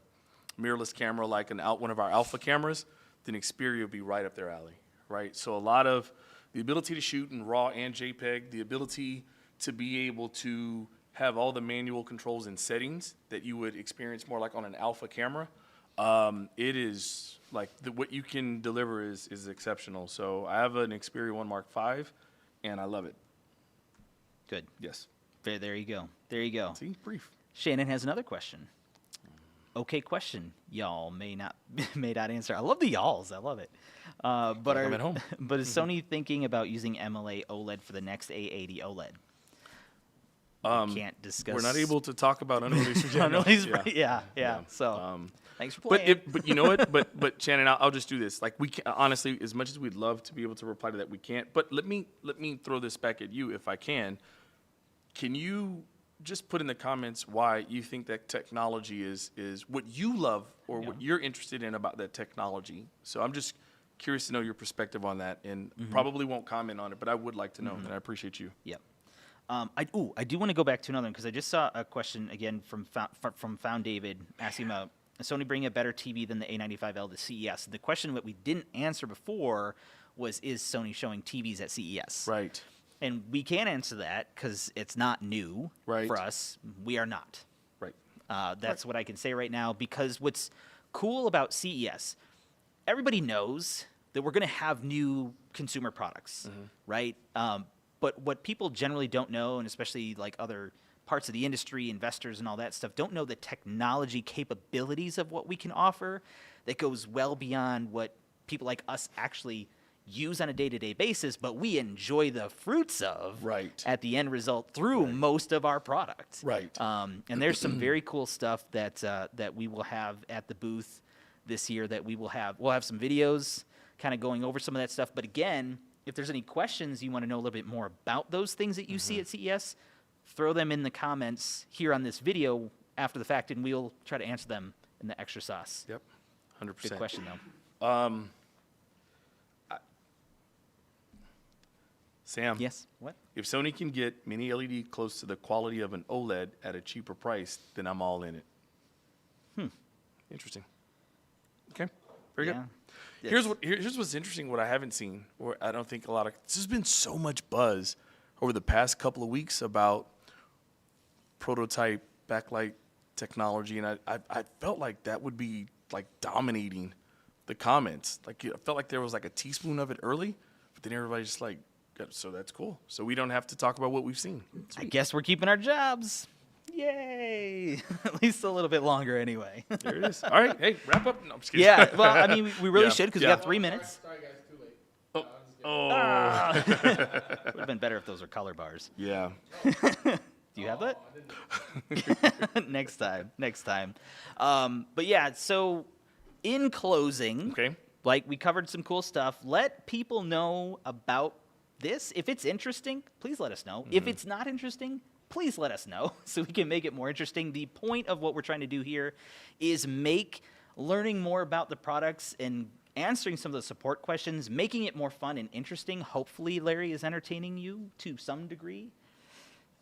mirrorless camera like one of our Alpha cameras, then Xperia would be right up their alley, right? So a lot of the ability to shoot in RAW and JPEG, the ability to be able to have all the manual controls and settings that you would experience more like on an Alpha camera, it is like what you can deliver is exceptional. So I have an Xperia 1 Mark V, and I love it. Good. Yes. There you go. There you go. See, brief. Shannon has another question. Okay, question. Y'all may not answer. I love the y'alls. I love it. But I'm at home. But is Sony thinking about using MLA OLED for the next A80 OLED? We can't discuss. We're not able to talk about unreleased. Yeah. So thanks for playing. But you know what? But Shannon, I'll just do this. Like we can, honestly, as much as we'd love to be able to reply to that, we can't. But let me throw this back at you if I can. Can you just put in the comments why you think that technology is what you love or what you're interested in about that technology? So I'm just curious to know your perspective on that, and probably won't comment on it, but I would like to know, and I appreciate you. Yep. I do want to go back to another one because I just saw a question again from Found David asking about Sony bringing a better TV than the A95L to CES. The question that we didn't answer before was, is Sony showing TVs at CES? Right. And we can't answer that because it's not new for us. We are not. Right. That's what I can say right now, because what's cool about CES, everybody knows that we're going to have new consumer products, right? But what people generally don't know, and especially like other parts of the industry, investors and all that stuff, don't know the technology capabilities of what we can offer that goes well beyond what people like us actually use on a day-to-day basis, but we enjoy the fruits of at the end result through most of our products. Right. And there's some very cool stuff that we will have at the booth this year that we will have. We'll have some videos kind of going over some of that stuff. But again, if there's any questions you want to know a little bit more about those things that you see at CES, throw them in the comments here on this video after the fact, and we'll try to answer them in the extra sauce. Yep, 100%. Good question, though. Sam. Yes. What? If Sony can get mini LED close to the quality of an OLED at a cheaper price, then I'm all in it. Interesting. Okay. Very Yeah. good. Here's what's interesting. What I haven't seen, or I don't think a lot of. There's been so much buzz over the past couple of weeks about prototype backlight technology, and I felt like that would be like dominating the comments. Like I felt like there was like a teaspoon of it early, but then everybody just like. So that's cool. So we don't have to talk about what we've seen. I guess we're keeping our jobs. Yay! At least a little bit longer, anyway. There it is. All right. Hey, wrap up. No, I'm just kidding. Yeah. Well, I mean, we really Yeah, should because yeah. we got 3 minutes. Sorry, guys, too late. Oh. Would have been better if those were color bars. Yeah. Do you have that? Next time. But yeah, so in closing, Okay. like we covered some cool stuff. Let people know about this. If it's interesting, please let us know. If it's not interesting, please let us know so we can make it more interesting. The point of what we're trying to do here is make learning more about the products and answering some of the support questions, making it more fun and interesting. Hopefully, Larry is entertaining you to some degree.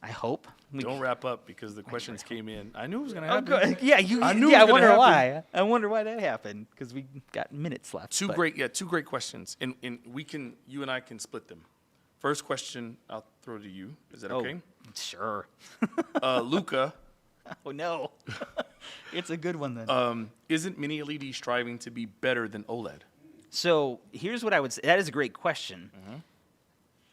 I hope. Don't wrap up because the questions came in. I knew it was going to Oh, happen. good. Yeah, I knew it I was gonna wonder happen. why. I wonder why that happened because we got minutes left. Two but- great questions. And you and I can split them. First question I'll throw to you. Is that Oh, okay? sure. Luca, Oh no, it's a good one then. isn't mini LED striving to be better than OLED? So here's what I would say. That is a great question.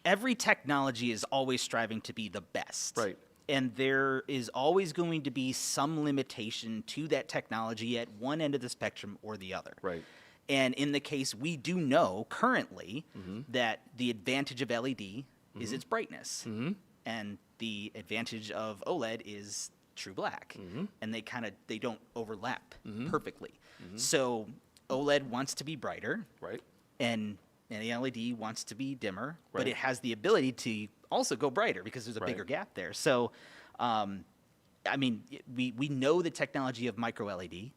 Every technology is always striving to be the best. Right. And there is always going to be some limitation to that technology at one end of the spectrum or the other. Right. And in the case, we do know currently that the advantage of LED is its brightness. And the advantage of OLED is true black. And they don't overlap perfectly. So OLED wants to be brighter. Right. And the LED wants to be dimmer, but Right. it has the ability to also go brighter because there's a Right. bigger gap there. So, I mean, we know the technology of micro LED,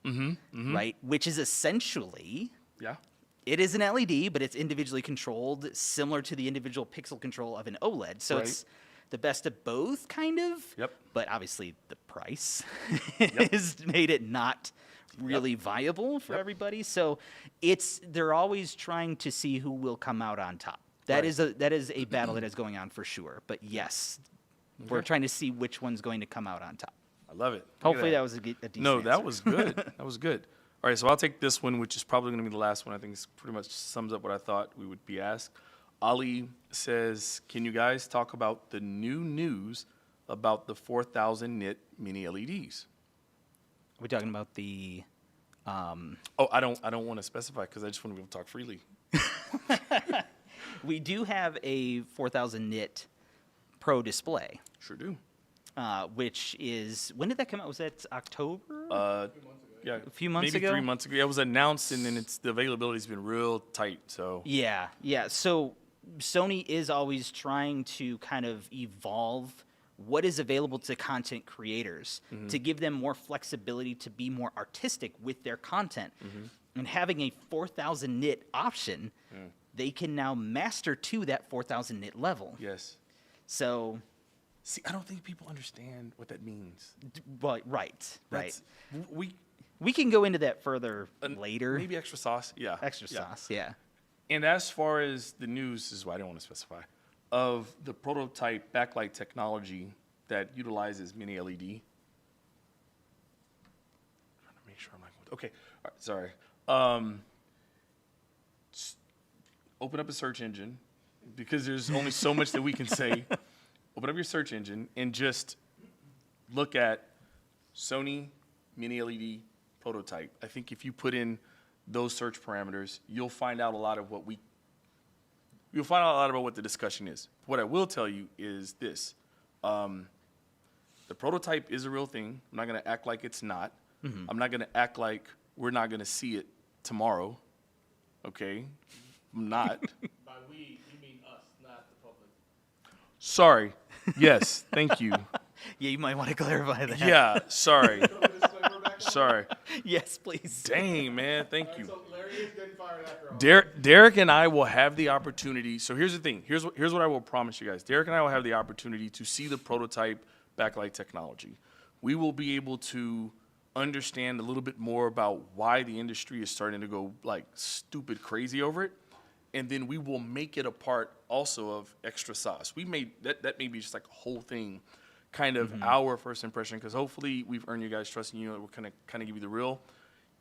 right? Which is essentially, Yeah. it is an LED, but it's individually controlled, similar to the individual pixel control of an OLED. So Right. it's the best of both, kind of. Yep. But obviously, the price has made it not really viable for everybody. So they're always trying to see who will come out on top. That Right. is a battle that is going on for sure. But yes, we're trying to see which one's going to come out on top. I love it. Look at Hopefully that was a decent No, that answer. was good. That was good. All right, so I'll take this one, which is probably going to be the last one. I think this pretty much sums up what I thought we would be asked. Ali says, can you guys talk about the new news about the 4,000 nit mini LEDs? We're talking about the Oh, I don't want to specify because I just want to be able to talk freely. we do have a 4,000 nit Pro display, Sure do. which is, when did that come out? Was that October? Yeah, A few months maybe ago? 3 months ago. Yeah, it was announced, and then the availability's been real tight. So Yeah. So Sony is always trying to kind of evolve what is available to content creators to give them more flexibility to be more artistic with their content. And having a 4,000 nit option, they can now master to that 4,000 nit level. yes. So, See, I don't think people understand what that means. well, right. That's- We can go into that further later. Maybe extra sauce. Yeah. Extra Yeah. sauce, yeah. And as far as the news, this is why I don't want to specify, of the prototype backlight technology that utilizes mini LED. Trying to make sure I'm not going. Okay, all right, sorry. Open up a search engine because there's only so much that we can say. Open up your search engine and just look at Sony mini LED prototype. I think if you put in those search parameters, you'll find out a lot of what you'll find out a lot about what the discussion is. What I will tell you is this. The prototype is a real thing. I'm not going to act like it's not. I'm not going to act like we're not going to see it tomorrow. Okay? not. By we, you mean us, not the public. Sorry. Yes. Thank you. Yeah, you might want to clarify that. Yeah. Sorry. Throw the disclaimer back on. Sorry. Yes, please. Dang, man. Thank you. So Larry is getting fired after all. Derek and I will have the opportunity. So here's the thing. Here's what I will promise you guys. Derek and I will have the opportunity to see the prototype backlight technology. We will be able to understand a little bit more about why the industry is starting to go like stupid crazy over it. And then we will make it a part also of extra sauce. We made that may be just like a whole thing, kind of our first impression, because hopefully we've earned you guys trust and we're gonna kind of give you the real.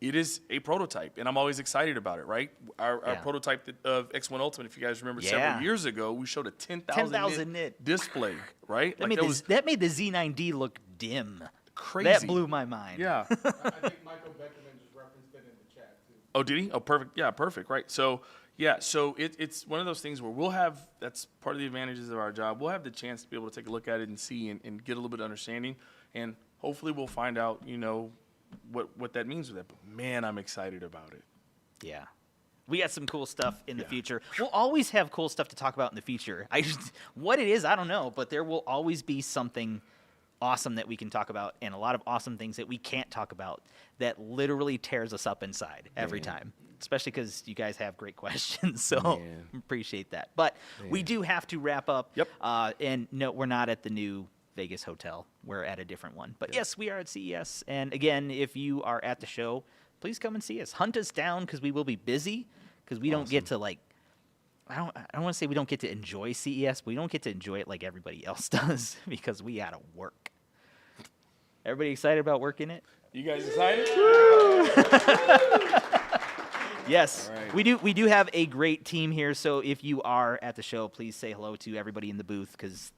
It is a prototype, and I'm always excited about it, right? Our prototype of X1 Ultimate, if you guys remember several years ago, we showed a 10,000 nit display, right? That, that made the Z9D look dim. Crazy. That blew my mind. Yeah. I think Michael Beckerman just referenced it in the chat, too. Oh, did he? Oh, perfect. Yeah, perfect. Right. So, yeah, so it's one of those things where we'll have, that's part of the advantages of our job. We'll have the chance to be able to take a look at it and see and get a little bit of understanding. And hopefully we'll find out, what that means with it. But, man, I'm excited about it. Yeah. We got some cool stuff in the future. We'll always have cool stuff to talk about in the future. What it is, I don't know, but there will always be something awesome that we can talk about, and a lot of awesome things that we can't talk about that literally tears us up inside every time, especially because you guys have great questions, so appreciate that. But we do have to wrap up. Yep. And no, we're not at the new Vegas hotel. We're at a different one. But yes, we are at CES. And again, if you are at the show, please come and see us. Hunt us down, because we will be busy, because we don't get to, like, I don't want to say we don't get to enjoy CES, but we don't get to enjoy it like everybody else does, because we got to work. Everybody excited about working it? You guys excited? Yes, right. we do have a great team here. So if you are at the show, please say hello to everybody in the booth, because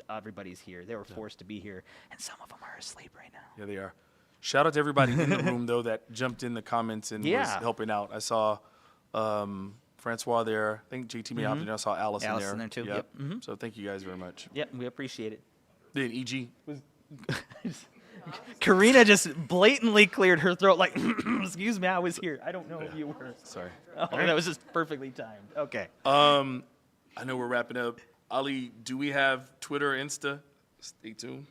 everybody's here. They were forced to be here, and some of them are asleep right now. Yeah, they are. Shout out to everybody in the room, though, that jumped in the comments and was helping out. I saw Francois there. I think JT may have been there. I saw Alice in there. Too. Yep. So thank you guys very much. Yep, we appreciate it. Then EG was Karina just blatantly cleared her throat like, excuse me, I was here. I don't know if you were. sorry. Oh, that was just perfectly timed. Okay. I know we're wrapping up. Ali, do we have Twitter or Insta? Stay tuned.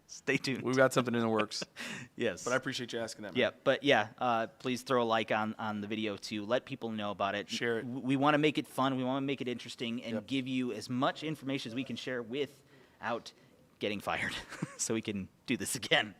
Stay tuned. We've got something in the works. Yes. But I appreciate you asking that, man. Yeah, but yeah, please throw a like on the video to let people know about it. Share it. We want to make it fun. We want to make it interesting and give you as much information as we can share without getting fired, so we can do this again.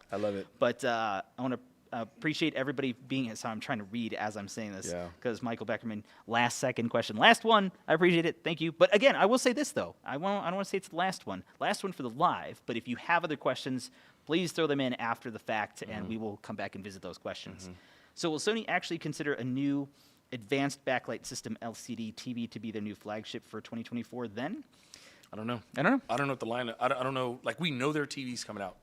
I love it. But I want to appreciate everybody being here. So I'm trying to read as I'm saying this, because Michael Beckerman, last second question. Last one. I appreciate it. Thank you. But again, I will say this, though. I don't want to say it's the last one. Last one for the live. But if you have other questions, please throw them in after the fact, and we will come back and visit those questions. So will Sony actually consider a new advanced backlight system LCD TV to be their new flagship for 2024 then? I don't know. I don't know. I don't know what the line. I don't know. Like, we know their TV's coming out,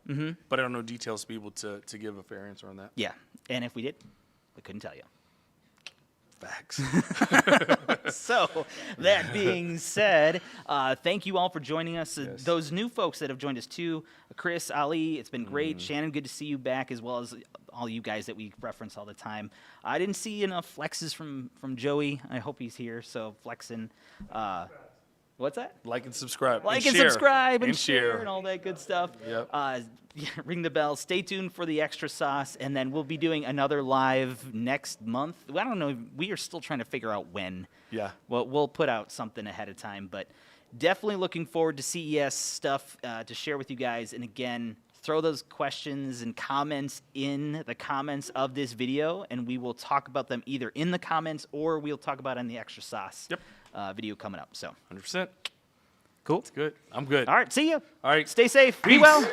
but I don't know details to be able to give a fair answer on that. Yeah. And if we did, we couldn't tell you. Facts. So, that being said, thank you all for joining us. Those new folks that have joined us too, Chris, Ali, it's been great. Shannon, good to see you back, as well as all you guys that we reference all the time. I didn't see enough flexes from Joey. I hope he's here, so flexing. What's that? Like and subscribe. Like and and share. subscribe and share and all that good stuff. Yep. Ring the bell. Stay tuned for the extra sauce, and then we'll be doing another live next month. I don't know. We are still trying to figure out when. Yeah. Well, we'll put out something ahead of time, but definitely looking forward to CES stuff to share with you guys. And again, throw those questions and comments in the comments of this video, and we will talk about them either in the comments or we'll talk about it in the extra sauce video coming up. So 100%. cool. It's good. I'm good. All right. See you. All right. Stay safe. Be Peace. well.